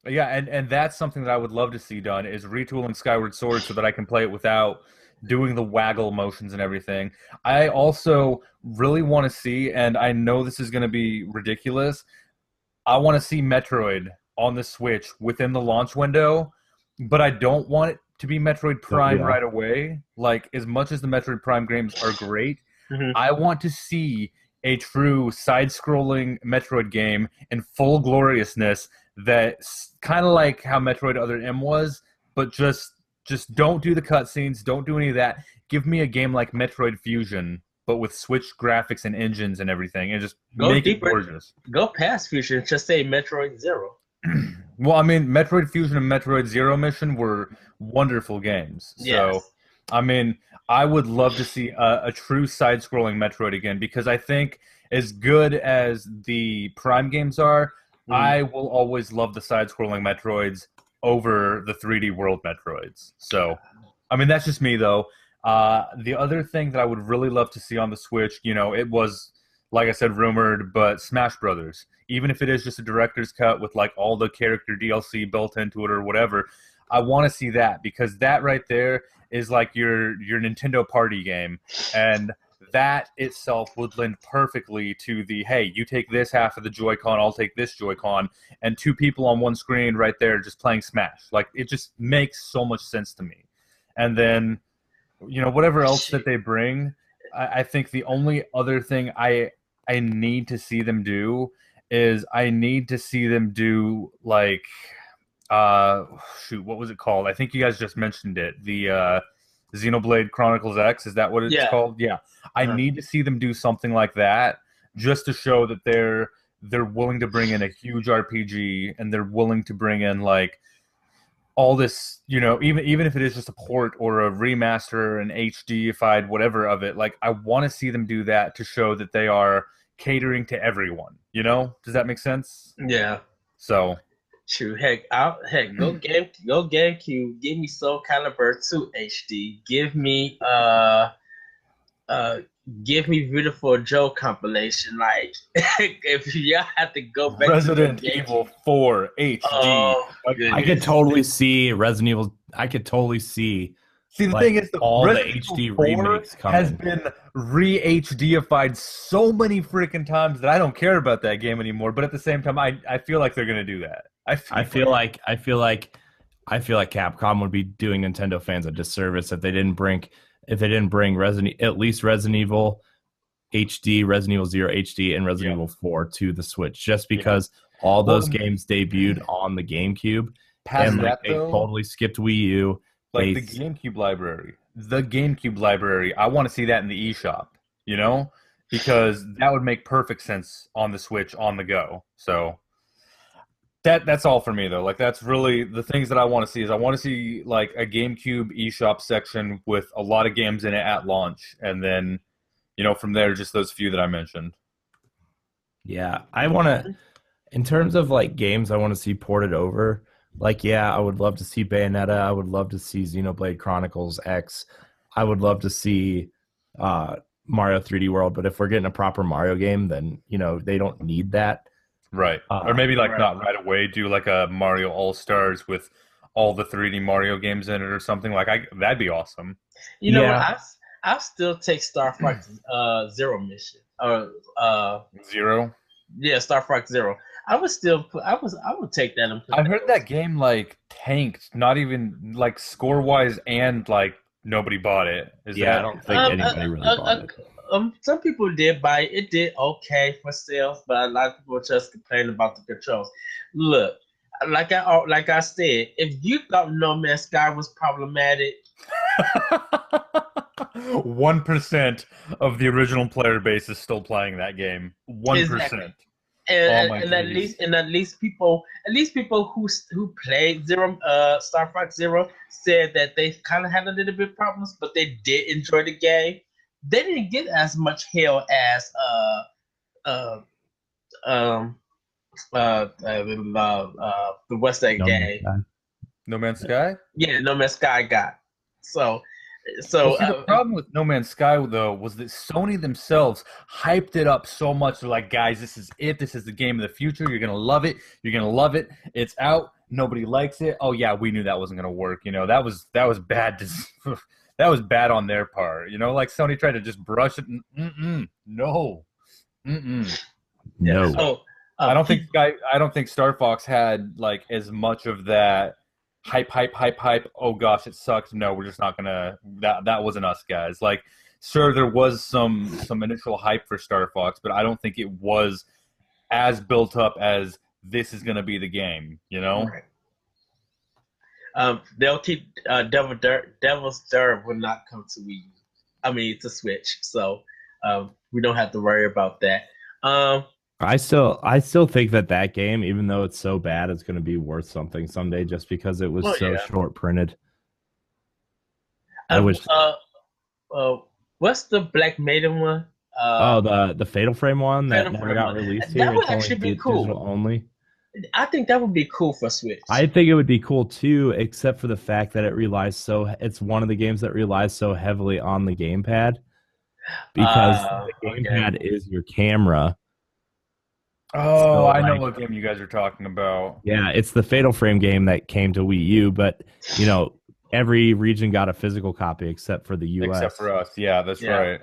Yeah, and that's something that I would love to see done, is retooling Skyward Sword so that I can play it without doing the waggle motions and everything. I also really want to see, and I know this is going to be ridiculous, I want to see Metroid on the Switch within the launch window, but I don't want it to be Metroid Prime right away. Like, as much as the Metroid Prime games are great, I want to see a true side-scrolling Metroid game in full gloriousness that's kind of like how Metroid Other M was, but just don't do the cutscenes, don't do any of that. Give me a game like Metroid Fusion, but with Switch graphics and engines and everything, and just make it gorgeous. Go past Fusion, just say Metroid Zero. Well, I mean, Metroid Fusion and Metroid Zero Mission were wonderful games. So, Yes. I mean, I would love to see a true side-scrolling Metroid again because I think as good as the Prime games are, Mm. I will always love the side-scrolling Metroids over the 3D World Metroids. So, I mean, that's just me though. The other thing that I would really love to see on the Switch, it was, like I said, rumored, but Smash Brothers. Even if it is just a director's cut with like all the character DLC built into it or whatever, I want to see that because that right there is like your Nintendo party game, and that itself would lend perfectly to the hey, you take this half of the Joy-Con, I'll take this Joy-Con, and two people on one screen right there just playing Smash. Like it just makes so much sense to me. And then whatever else that they bring, I think the only other thing I need to see them do is I need to see them do like shoot, what was it called? I think you guys just mentioned it. The Xenoblade Chronicles X, is that what it's Yeah. called? Yeah. I Uh-huh. need to see them do something like that just to show that they're willing to bring in a huge RPG and they're willing to bring in like all this, even if it is just a port or a remaster, an HDified whatever of it, like I want to see them do that to show that they are catering to everyone. Does that make sense? Yeah. So, True. Heck, go GameCube. Give me Soul Calibur 2 HD. Uh give me Beautiful Joe compilation. Like if y'all have to go back Resident to the Evil GameCube. 4 HD. Oh I could goodness. totally see Resident Evil. I could totally see See, the like thing is, all the Resident Evil HD 4 remakes has coming. been re-HDified so many freaking times that I don't care about that game anymore. But at the same time, I feel like they're gonna do that. I feel like Capcom would be doing Nintendo fans a disservice if they didn't bring at least Resident Evil HD, Resident Evil 0 HD, and Resident Yeah. Evil 4 to the Switch, just Yeah. because all Well, those games debuted on the GameCube, past and like that they though, totally skipped Wii U. like They the GameCube library, I want to see that in the eShop. Because that would make perfect sense on the Switch on the go. So. That's all for me though. Like that's really the things that I want to see is I want to see like a GameCube eShop section with a lot of games in it at launch, and then from there just those few that I mentioned. Yeah, I want to. In terms of like games, I want to see ported over. Like, yeah, I would love to see Bayonetta. I would love to see Xenoblade Chronicles X. I would love to see Mario 3D World. But if we're getting a proper Mario game, then they don't need that. Right. Or maybe like Right. not right away do like a Mario All-Stars with all the 3D Mario games in it or something like that'd be awesome. You know what? Yeah. I'll still take Star Fox Zero Mission or Zero. yeah, Star Fox Zero. I would take that and put I've heard that game like tanked, not even like score-wise and like nobody bought it. Is Yeah, I that don't think anybody really bought it. Some people did buy it. It did okay for sales, but a lot of people just complain about the controls. Look, like I said, if you thought No Man's Sky was problematic, 1% of the original player base is still playing that game. 1%. Exactly. Oh my and at days. least people who played Star Fox Zero said that they kind of had a little bit of problems, but they did enjoy the game. They didn't get as much hell as uh um the what's that No Man's game? Sky. No Man's Sky? Yeah, No Man's Sky got. So Well, see, the problem with No Man's Sky, though, was that Sony themselves hyped it up so much. They're like, guys, this is it. This is the game of the future. You're going to love it. You're going to love it. It's out. Nobody likes it. Oh, yeah, we knew that wasn't going to work. That was bad. That was bad on their part. Like Sony tried to just brush it. No. No. so I don't think Star Fox had like as much of that hype. Oh gosh, it sucks. No, we're just not gonna. That wasn't us, guys. Like, sure, there was some initial hype for Star Fox, but I don't think it was as built up as this is gonna be the game. Right. They'll keep Devil's Dirge will not come to Wii U. To Switch, so we don't have to worry about that. I still think that game, even though it's so bad, it's going to be worth something someday, just because it was Oh so yeah. short printed. I wish. Uh, uh, what's the Black Maiden one? Oh, the Fatal Frame one that Phantom never Frame got one. released here. That would It's only actually be digital cool. only. I think that would be cool for Switch. I think it would be cool too, except for the fact that it's one of the games that relies so heavily on the gamepad because the Okay. gamepad is your camera. Oh, So I know like, what game you guys are talking about. yeah, it's the Fatal Frame game that came to Wii U, but every region got a physical copy except for the Except US. for us. Yeah, that's Yeah. right.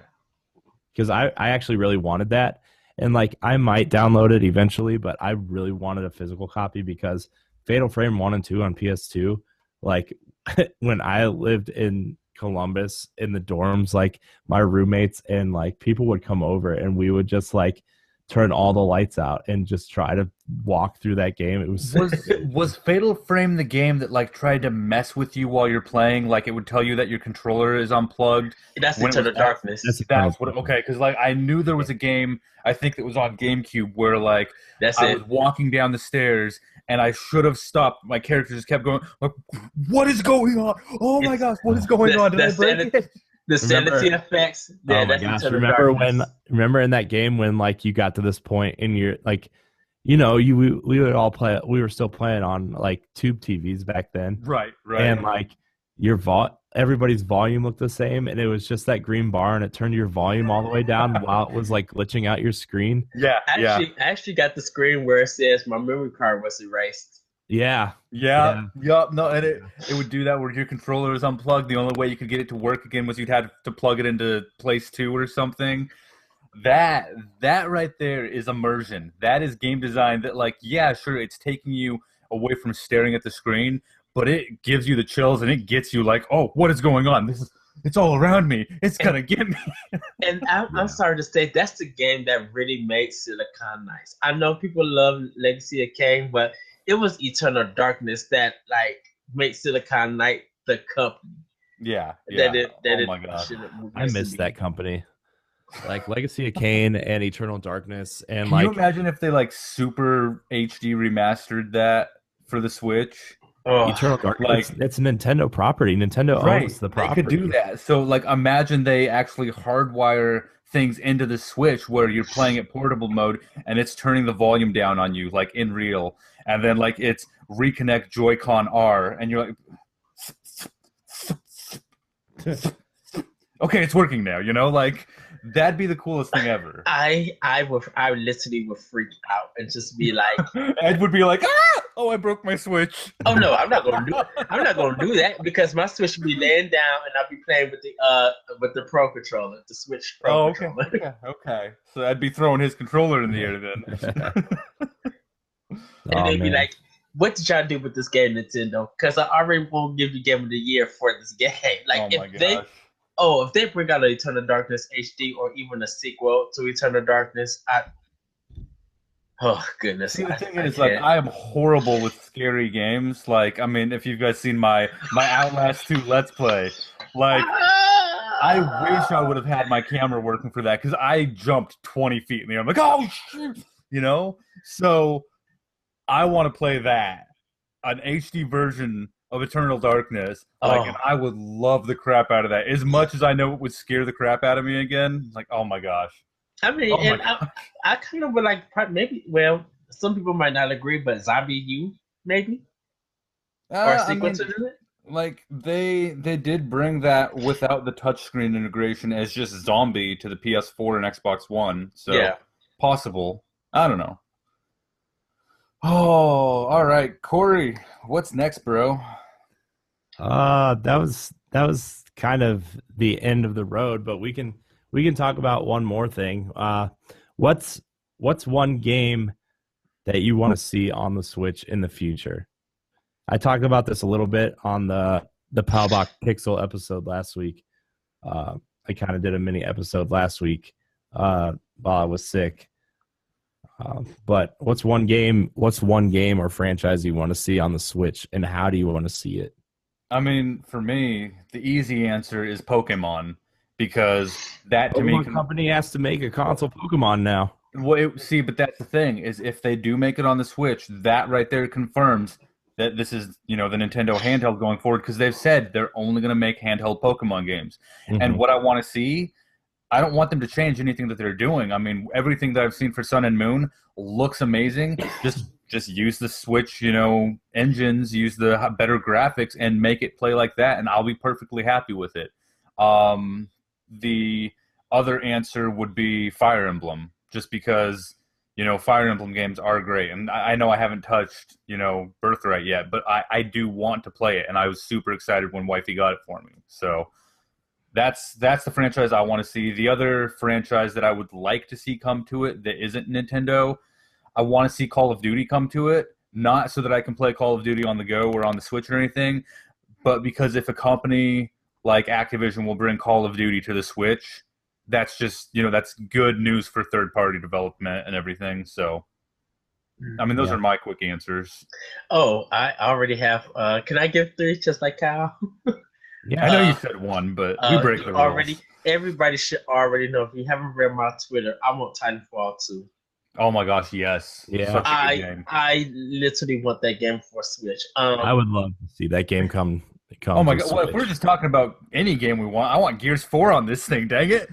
Because I actually really wanted that. And like I might download it eventually, but I really wanted a physical copy because Fatal Frame 1 and 2 on PS2, like when I lived in Columbus in the dorms, like my roommates and like people would come over and we would just like turn all the lights out and just try to walk through that game. It was Was Fatal Frame the game that like tried to mess with you while you're playing? Like it would tell you that your controller is unplugged That's when it Eternal was Darkness. that's what okay, because like I knew there was a game I think that was on GameCube where like That's I it. was walking down the stairs and I should have stopped. My character just kept going like, "What is going on? Oh my gosh, what is going on? Did I break it?" The sanity Remember- effects. Yeah, oh my that's gosh! Eternal Remember Darkness. Remember in that game when like you got to this point and you're like, we would all play. We were still playing on like tube TVs back then, Right, right. and like everybody's volume looked the same, and it was just that green bar, and it turned your volume all the way down while it was like glitching out your screen. Yeah, yeah. I actually got the screen where it says my memory card was erased. Yeah, Yeah, yup. No, and it would do that where your controller is unplugged. The only way you could get it to work again was you'd have to plug it into place 2 or something. That right there is immersion. That is game design that like, yeah, sure, it's taking you away from staring at the screen, but it gives you the chills and it gets you like, oh, what is going on? It's all around me. It's gonna get me. And I'm sorry to say, that's the game that really made Silicon nice. I know people love Legacy of Kain, but it was Eternal Darkness that like made Silicon Knight the company. Yeah. Oh my god. I miss that company. Like Legacy of Kain and Eternal Darkness, and Can you imagine if they like super HD remastered that for the Switch? Oh, Eternal Darkness, it's Nintendo property. Nintendo owns the property. They could do that. So like imagine they actually hardwire things into the Switch where you're playing it portable mode and it's turning the volume down on you like in real, and then like it's reconnect Joy-Con R and you're like okay, it's working now, like that'd be the coolest thing ever. I literally would freak out and just be like, Ed would be like, oh, I broke my Switch. Oh no, I'm not gonna do that because my Switch would be laying down and I'll be playing with the Pro controller, the Switch Pro controller. Okay. So I'd be throwing his controller in the air then. And they'd be like, what did y'all do with this game, Nintendo? Because I already won't give you Game of the Year for this game. Like if they bring out an Eternal Darkness HD or even a sequel to Eternal Darkness, oh goodness. See, the thing is, like, I am horrible with scary games. Like, I mean, if you guys seen my Outlast 2 Let's Play, like, I wish I would have had my camera working for that because I jumped 20 feet in the air. I'm like, oh shit, So I want to play that, an HD version of Eternal Darkness, and I would love the crap out of that. As much as I know it would scare the crap out of me again, like, oh my gosh. I mean, I kind of would like maybe. Well, some people might not agree, but Zombie U maybe or a sequel to it. Like they did bring that without the touchscreen integration as just Zombie to the PS4 and Xbox One. So yeah, possible. I don't know. Oh, all right, Corey. What's next, bro? That was kind of the end of the road, but we can talk about one more thing. What's one game that you want to see on the Switch in the future? I talked about this a little bit on the Pow Block Pixel episode last week. I kind of did a mini episode last week while I was sick. But what's one game or franchise you want to see on the Switch, and how do you want to see it? I mean, for me, the easy answer is Pokemon, because that to me company has to make a console Pokemon now. See, but that's the thing is if they do make it on the Switch, that right there confirms that this is the Nintendo handheld going forward because they've said they're only going to make handheld Pokemon games. And what I want to see, I don't want them to change anything that they're doing. I mean, everything that I've seen for Sun and Moon looks amazing. Just use the Switch, engines, use the better graphics, and make it play like that, and I'll be perfectly happy with it. The other answer would be Fire Emblem, just because Fire Emblem games are great, and I know I haven't touched Birthright yet, but I do want to play it, and I was super excited when Wifey got it for me. So that's the franchise I want to see. The other franchise that I would like to see come to it that isn't Nintendo, I want to see Call of Duty come to it, not so that I can play Call of Duty on the go or on the Switch or anything, but because if a company like Activision will bring Call of Duty to the Switch, that's just, that's good news for third-party development and everything. So, I mean, those are my quick answers. Oh, I already have. Can I give 3 just like Kyle? Yeah, I know you said 1, but we break the rules. Everybody should already know. If you haven't read my Twitter, I want Titanfall 2. Oh my gosh, yes. Yeah. Such a good game. I literally want that game for Switch. I would love to see that game come. Oh my god! Well, if we're just talking about any game we want, I want Gears 4 on this thing. Dang it!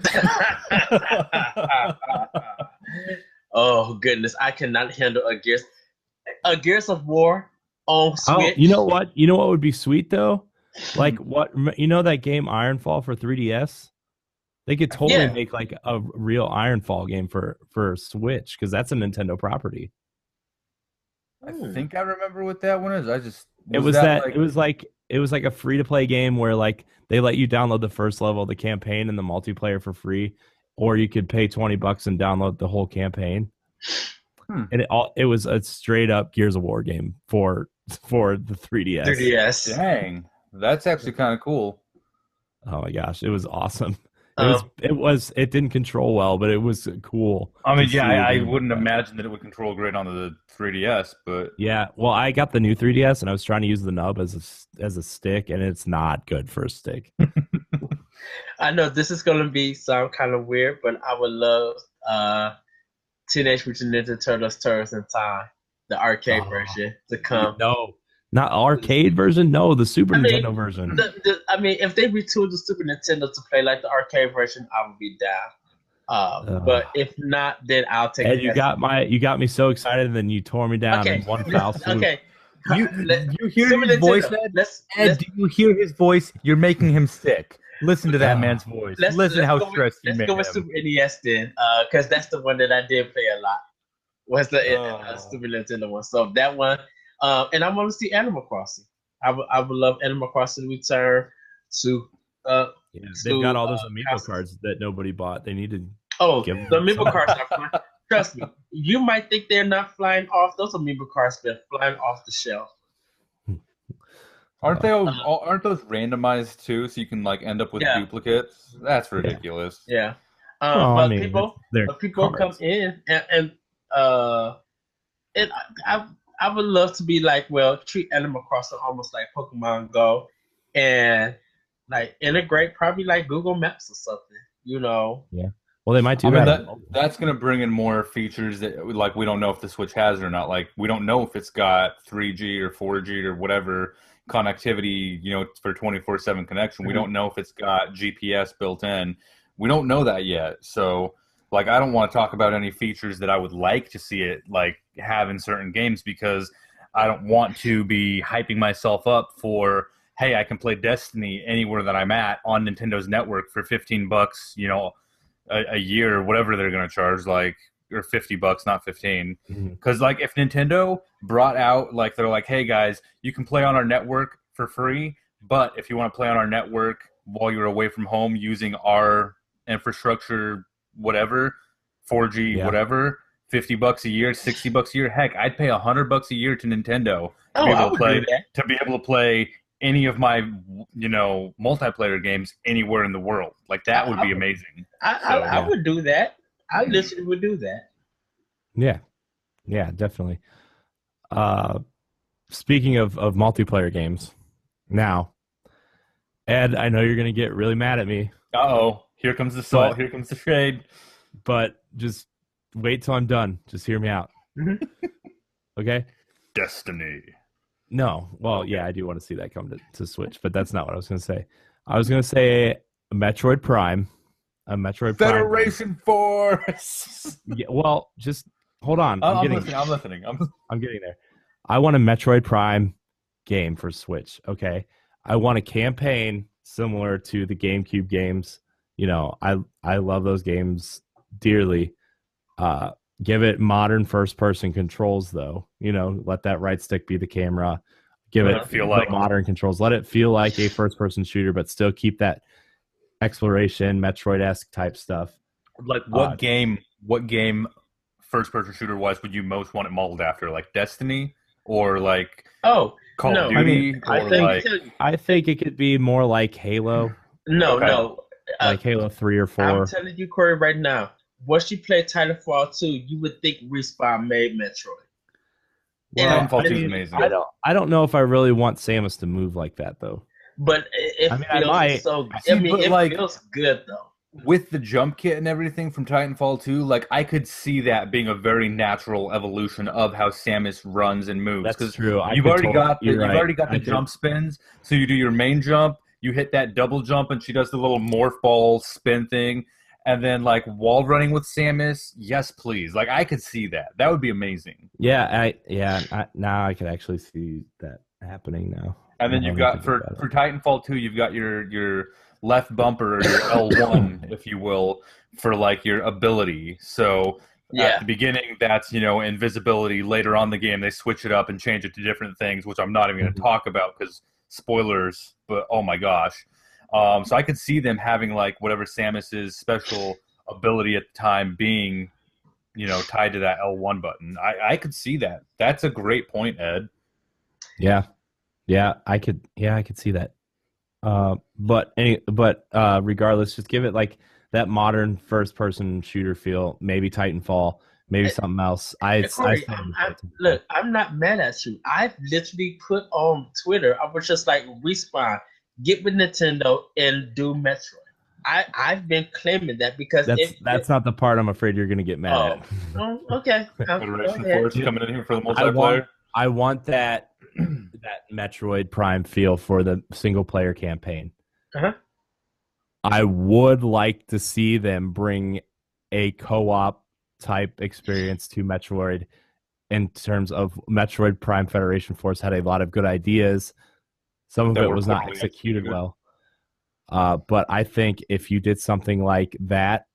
Oh goodness, I cannot handle a Gears of War on Switch. Oh, you know what? You know what would be sweet though? Like that game Ironfall for 3DS? They could totally make like a real Ironfall game for Switch because that's a Nintendo property. I think I remember what that one is. It was like a free to play game where like they let you download the first level of the campaign and the multiplayer for free, or you could pay $20 and download the whole campaign. And it was a straight up Gears of War game for the 3DS. 3DS. Dang, that's actually kind of cool. Oh my gosh, it was awesome. It didn't control well, but it was cool. I mean, I wouldn't imagine that it would control great on the 3DS, but yeah. Well, I got the new 3DS and I was trying to use the nub as a stick, and it's not good for a stick. I know this is gonna sound kind of weird, but I would love Teenage Mutant Ninja Turtles: Turtles in Time, the arcade version to come. No. Not arcade version? No, the Super Nintendo version. If they retooled the Super Nintendo to play like the arcade version, I would be down. But if not, then I'll take it. You got me so excited, and then you tore me down in one foul swoop. Okay. You hear his voice, Ed? Do you hear his voice? You're making him sick. Listen to that man's voice. Listen how stressed you made him. Let's go with Super NES then, because that's the one that I did play a lot. Was the Super Nintendo one? So that one. And I want to see Animal Crossing. I would love Animal Crossing to return to. They've got all those amiibo cards that nobody bought. They need to. Oh, the amiibo cards are flying. Trust me, you might think they're not flying off. Those amiibo cards been flying off the shelf. Aren't those randomized too? So you can like end up with duplicates. That's ridiculous. Yeah. People come in and I would love to be like, treat Animal Crossing almost like Pokemon Go, and like integrate probably like Google Maps or something. Yeah. Well, they might do that. That's going to bring in more features that like we don't know if the Switch has or not. Like we don't know if it's got 3G or 4G or whatever connectivity, for 24/7 connection. We don't know if it's got GPS built in. We don't know that yet. So like I don't want to talk about any features that I would like to see it like have in certain games because I don't want to be hyping myself up for, hey, I can play Destiny anywhere that I'm at on Nintendo's network for $15, a year or whatever they're going to charge, like, or $50, not 15. Because like if Nintendo brought out like they're like, hey guys, you can play on our network for free, but if you want to play on our network while you're away from home using our infrastructure, whatever, 4G, whatever, $50 a year, $60 a year. Heck, I'd pay $100 a year to Nintendo to be able to play any of my, multiplayer games anywhere in the world. Like that would be amazing. I would do that. I literally would do that. Yeah, definitely. Speaking of multiplayer games, now, Ed, I know you're going to get really mad at me. Uh-oh. Here comes the salt. Here comes the shade. But just wait till I'm done. Just hear me out. Okay? Destiny. No. Well, yeah, I do want to see that come to Switch, but that's not what I was going to say. I was going to say a Metroid Prime. A Metroid Federation Force. Yeah, well, just hold on. I'm listening. I'm getting there. I want a Metroid Prime game for Switch, okay? I want a campaign similar to the GameCube games. You know, I love those games dearly. Give it modern first-person controls, though. You know, let that right stick be the camera. Give it feel like modern controls. Let it feel like a first-person shooter, but still keep that exploration, Metroid-esque type stuff. Like what game first-person shooter-wise would you most want it modeled after? Like Destiny or like Call of Duty? I think it could be more like Halo. No. Like Halo 3 or 4. I'm telling you, Corey, right now, once you play Titanfall 2, you would think Respawn made Metroid. Well, Titanfall 2 is amazing. I don't know if I really want Samus to move like that, though. But it feels good, though. With the jump kit and everything from Titanfall 2, like I could see that being a very natural evolution of how Samus runs and moves. That's true. You've already got the jump spins. So you do your main jump, you hit that double jump, and she does the little morph ball spin thing. And then, like, wall running with Samus, yes, please. Like, I could see that. That would be amazing. Yeah, now I can actually see that happening now. And then you've got, for Titanfall 2, you've got your left bumper, or your L1, if you will, for, like, your ability. So, at the beginning, that's, invisibility. Later on in the game, they switch it up and change it to different things, which I'm not even going to talk about because spoilers, but oh my gosh. So I could see them having like whatever Samus's special ability at the time being, tied to that L1 button. I could see that. That's a great point, Ed. Yeah, I could see that. But regardless, just give it like that modern first-person shooter feel. Maybe Titanfall, maybe something else. Look, I'm not mad at you. I've literally put on Twitter. I was just like, Respawn. Get with Nintendo and do Metroid. I've been claiming that because that's not the part I'm afraid you're going to get mad at. Oh, okay. Federation Force coming in here for the multiplayer. I want that Metroid Prime feel for the single player campaign. Uh-huh. I would like to see them bring a co-op type experience to Metroid in terms of Metroid Prime Federation Force had a lot of good ideas. Some of it was not executed well. But I think if you did something like that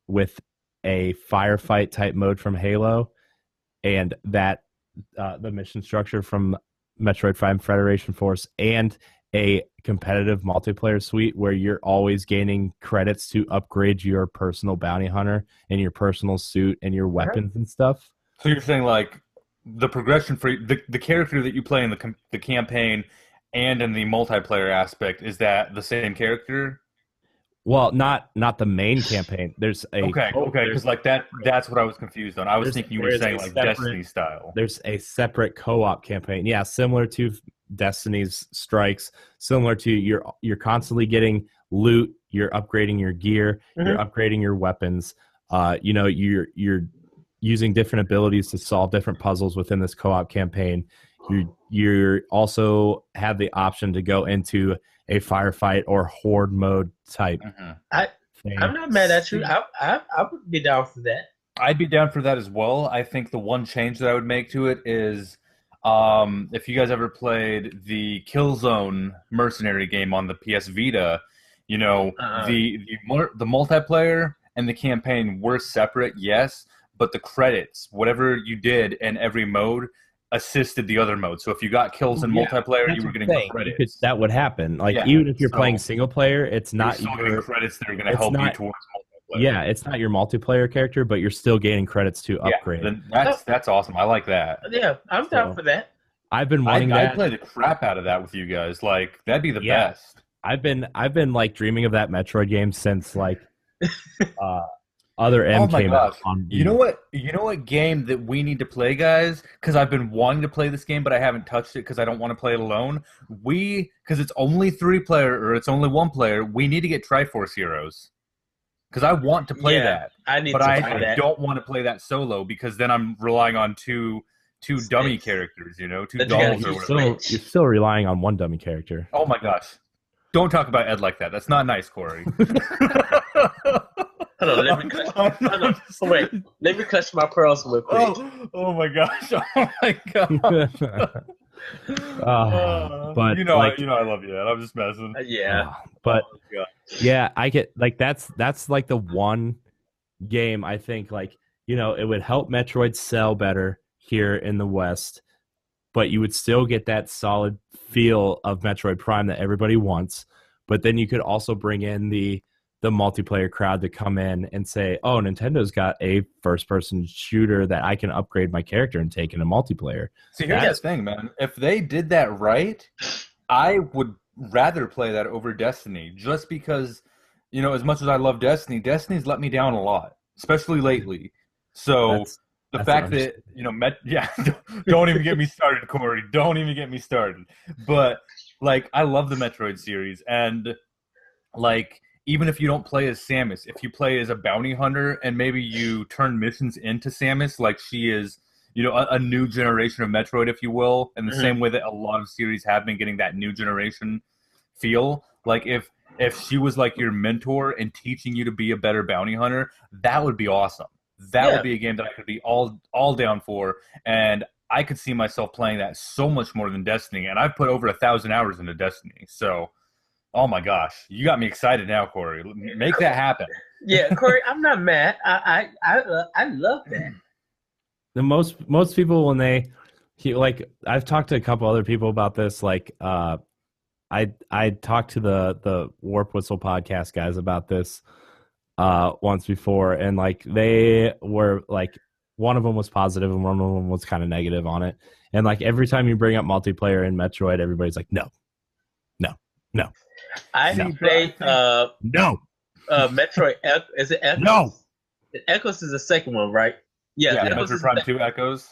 with a firefight type mode from Halo and that the mission structure from Metroid Prime Federation Force and a competitive multiplayer suite where you're always gaining credits to upgrade your personal bounty hunter and your personal suit and your weapons and stuff. So you're saying like the progression for the character that you play in the campaign and in the multiplayer aspect, is that the same character? Well, not the main campaign. There's a okay, because like that's what I was confused on. I was thinking you were saying like Destiny style. There's a separate co-op campaign. Yeah, similar to Destiny's Strikes, similar to you're constantly getting loot, you're upgrading your gear, you're upgrading your weapons. You're using different abilities to solve different puzzles within this co-op campaign. You also have the option to go into a firefight or horde mode type. I'm not mad at you. I would be down for that. I'd be down for that as well. I think the one change that I would make to it is if you guys ever played the Killzone Mercenary game on the PS Vita, the multiplayer and the campaign were separate, yes, but the credits, whatever you did in every mode, assisted the other mode. So if you got kills in multiplayer, you were getting credits. That would happen. Even if you're playing single player, it's not your credits that are going to help you towards multiplayer. Yeah, it's not your multiplayer character, but you're still gaining credits to upgrade. Then that's awesome. I like that. Yeah, I'm down for that. I've been wanting that. I'd play the crap out of that with you guys. Like that'd be the best. I've been like dreaming of that Metroid game since like Other M came out on You know what game that we need to play, guys? Because I've been wanting to play this game, but I haven't touched it because I don't want to play it alone. Because it's only 3-player or it's only 1 player, we need to get Triforce Heroes. because I want to play that. I need but to I buy that. don't want to play that solo because then I'm relying on two dummy characters, two dolls or whatever. You're still relying on one dummy character. Oh my gosh. Don't talk about Ed like that. That's not nice, Corey. Hold on, let me clutch. Wait, let me clutch my pearls real quick. Oh my gosh! Oh my god! But I love you, Ed. I'm just messing. But I get like that's like the one game I think like it would help Metroid sell better here in the West, but you would still get that solid feel of Metroid Prime that everybody wants. But then you could also bring in the multiplayer crowd to come in and say, oh, Nintendo's got a first-person shooter that I can upgrade my character and take into multiplayer. See, here's the thing, man. If they did that right, I would rather play that over Destiny, just because, as much as I love Destiny, Destiny's let me down a lot, especially lately. So the fact that, don't even get me started, Corey. Don't even get me started. But, I love the Metroid series, and, even if you don't play as Samus, if you play as a bounty hunter and maybe you turn missions into Samus, like she is, a new generation of Metroid, if you will, in the same way that a lot of series have been getting that new generation feel. Like if she was like your mentor and teaching you to be a better bounty hunter, that would be awesome. That would be a game that I could be all down for, and I could see myself playing that so much more than Destiny. And I've put over 1,000 hours into Destiny, so. Oh my gosh, you got me excited now, Corey. Make that happen. Yeah, Corey, I'm not mad. I love that. The most people when I've talked to a couple other people about this. I talked to the Warp Whistle podcast guys about this once before, and they were one of them was positive and one of them was kind of negative on it. And every time you bring up multiplayer in Metroid, everybody's like, no. I played Metroid. Is it Echoes? No. Echoes is the second one, right? Yeah, Metroid Prime 2 Echoes.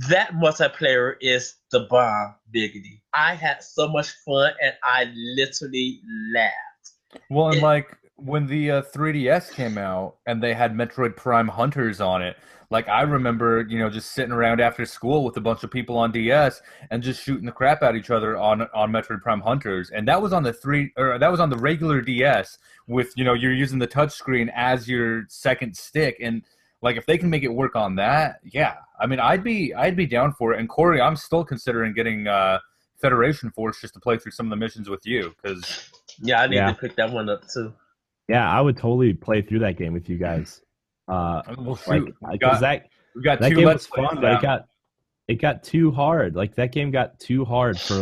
That multiplayer is the bomb, biggity. I had so much fun, and I literally laughed. Well, and when the 3DS came out and they had Metroid Prime Hunters on it, I remember, just sitting around after school with a bunch of people on DS and just shooting the crap out of each other on Metroid Prime Hunters. And that was on the regular DS with, you're using the touchscreen as your second stick. And if they can make it work on that, yeah. I mean, I'd be down for it. And Corey, I'm still considering getting Federation Force just to play through some of the missions with you, because I need to pick that one up too. Yeah, I would totally play through that game with you guys. Because that game was fun, but it got too hard. That game got too hard for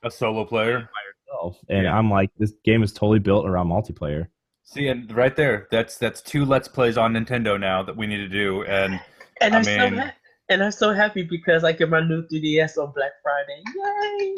a solo player by yourself. And I'm this game is totally built around multiplayer. See, and right there, that's 2 Let's Plays on Nintendo now that we need to do, and I'm so happy because I get my new 3DS on Black Friday. Yay!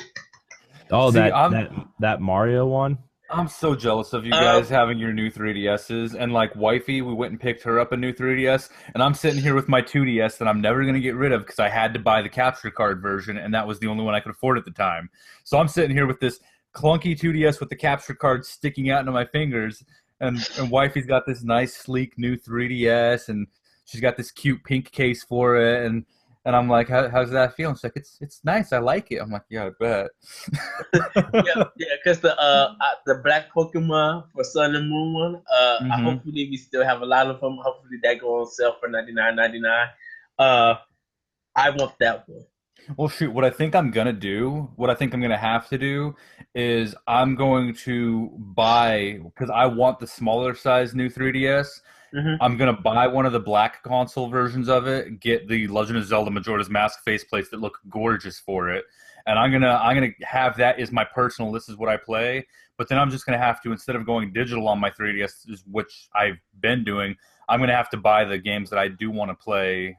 Oh, that Mario one. I'm so jealous of you guys having your new 3DSs, and wifey, we went and picked her up a new 3DS, and I'm sitting here with my 2DS that I'm never going to get rid of because I had to buy the capture card version, and that was the only one I could afford at the time. So I'm sitting here with this clunky 2DS with the capture card sticking out into my fingers, and wifey's got this nice, sleek new 3DS, and she's got this cute pink case for it, and I'm like, how's that feel? And she's like, it's nice. I like it. I'm like, yeah, I bet. Because the black Pokemon for Sun and Moon one, hopefully we still have a lot of them. Hopefully that go on sale for $99.99. I want that one. Well, shoot, what I think I'm going to have to do is I'm going to buy, because I want the smaller size new 3DS, I'm going to buy one of the black console versions of it, get the Legend of Zelda Majora's Mask faceplates that look gorgeous for it, and I'm gonna have that as my personal, this is what I play, but then I'm just going to have to, instead of going digital on my 3DS, which I've been doing, I'm going to have to buy the games that I do want to play,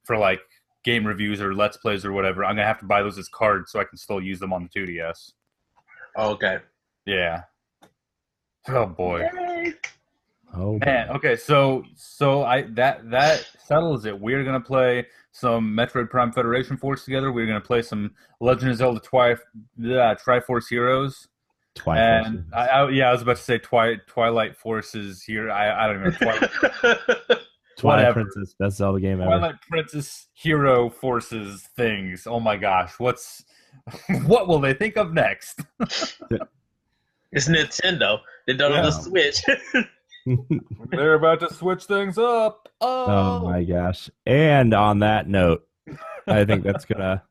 for game reviews or Let's Plays or whatever. I'm going to have to buy those as cards so I can still use them on the 2DS. Okay. Yeah. Oh boy. Yay. Oh man. Okay, so that settles it. We're gonna play some Metroid Prime Federation Force together. We're gonna play some Legend of Zelda Triforce Heroes And I was about to say Twilight Forces here. I don't even know. Twilight Princess, best Zelda game ever. Twilight Princess Hero Forces things. Oh my gosh, what will they think of next? It's Nintendo. They don't have the Switch. They're about to switch things up. Oh my gosh! And on that note, I think that's gonna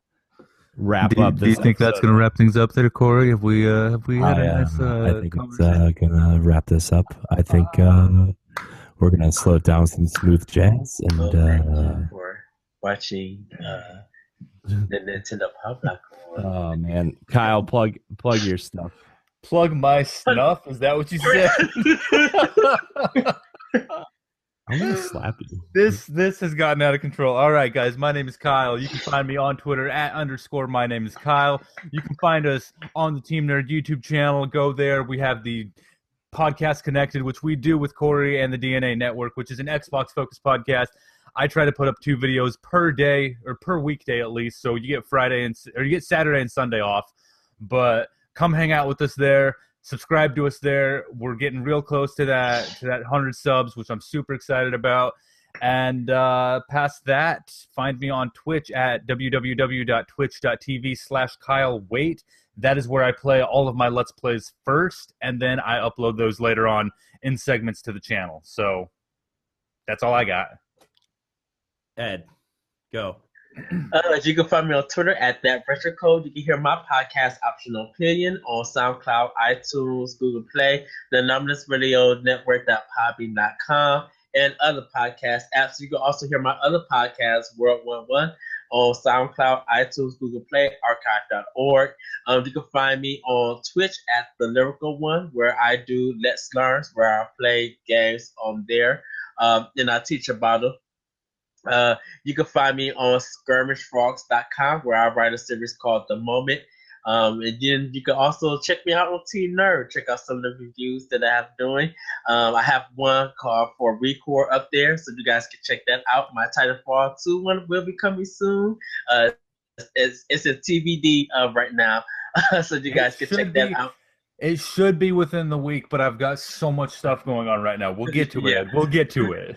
wrap up. Do you think that's gonna wrap things up there, Corey? Have we had a nice I think it's gonna wrap this up. I think we're gonna slow it down with some smooth jazz and for watching the Nintendo Pow Block. Oh man, Kyle, plug your stuff. Plug my stuff? Is that what you said? I'm gonna slap you. This has gotten out of control. All right, guys. My name is Kyle. You can find me on Twitter @ my name is Kyle. You can find us on the Team Nerd YouTube channel. Go there. We have the Podcast Connected, which we do with Corey and the DNA Network, which is an Xbox-focused podcast. I try to put up 2 videos per day or per weekday at least, so you get Saturday and Sunday off. But come hang out with us there. Subscribe to us there. We're getting real close to that 100 subs, which I'm super excited about. And past that, find me on Twitch at www.twitch.tv/Kyle Waite. That is where I play all of my Let's Plays first, and then I upload those later on in segments to the channel. So that's all I got. Ed, go. You can find me on Twitter at @ThatRetroCode. You can hear my podcast, Optional Opinion, on SoundCloud, iTunes, Google Play, the Numbness Radio Network.podbean.com, and other podcast apps. You can also hear my other podcast, World 1-1, on SoundCloud, iTunes, Google Play, archive.org. You can find me on Twitch at The Lyrical One, where I do Let's Learns, where I play games on there, and I teach about them. You can find me on skirmishfrogs.com, where I write a series called The Moment. And then you can also check me out on Team Nerd. Check out some of the reviews that I have doing. I have one called For Record up there, so you guys can check that out. My Titanfall 2 one will be coming soon. It's a TBD right now, so you guys can check that out. It should be within the week, but I've got so much stuff going on right now. We'll get to it. We'll get to it.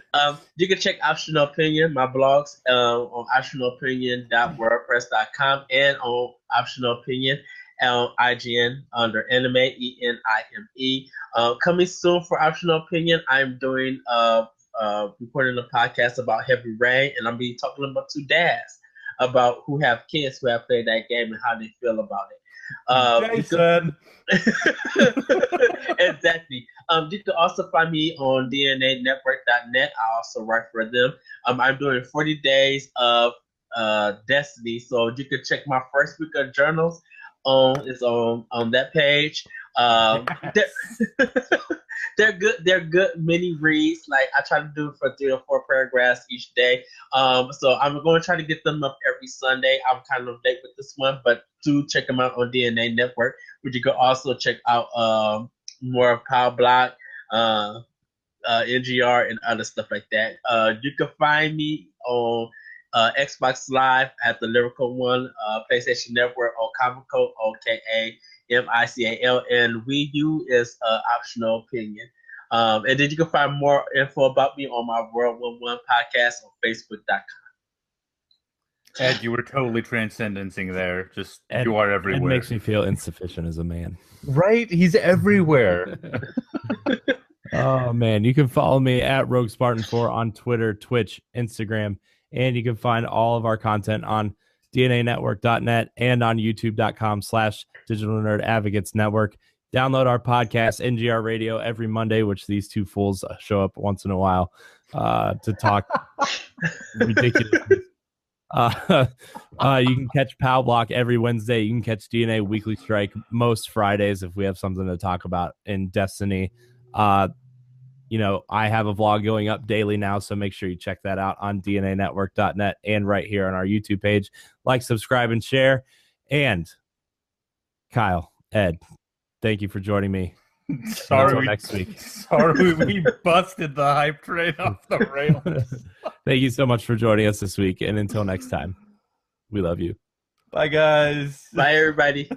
You can check Optional Opinion, my blogs, on optionalopinion.wordpress.com and on Optional Opinion on IGN under Anime, ENIME. Coming soon for Optional Opinion, I'm doing recording a podcast about Heavy Rain, and I'm be talking about 2 dads about who have kids who have played that game and how they feel about it. Jason. Exactly. You can also find me on DNAnetwork.net. I also write for them. I'm doing 40 days of Destiny, so you can check my first week of journals it's on that page. They're good mini reads. Like I try to do for 3 or 4 paragraphs each day. So I'm going to try to get them up every Sunday. I'm kind of late with this one, but do check them out on DNA Network. But you can also check out more of Pow Block, NGR, and other stuff like that. You can find me on Xbox Live at The Lyrical One, PlayStation Network on Comico, OKAMICAL, and Wii U is Optional Opinion. And then you can find more info about me on my World 1-1 podcast on Facebook.com. Ed, you were totally transcendencing there. Just Ed, you are everywhere. It makes me feel insufficient as a man. Right? He's everywhere. Oh man, you can follow me at RogueSpartan4 on Twitter, Twitch, Instagram, and you can find all of our content on DNAnetwork.net and on YouTube.com/Digital Nerd Advocates Network. Download our podcast, NGR Radio, every Monday, which these 2 fools show up once in a while to talk ridiculous. You can catch Pow Block every Wednesday. You can catch DNA Weekly Strike most Fridays if we have something to talk about in Destiny. I have a vlog going up daily now, so make sure you check that out on DNAnetwork.net and right here on our YouTube page. Like, subscribe, and share. And Kyle, Ed, thank you for joining me. Sorry, next week. Sorry, we busted the hype train off the rails. Thank you so much for joining us this week, and until next time, we love you. Bye, guys. Bye, everybody.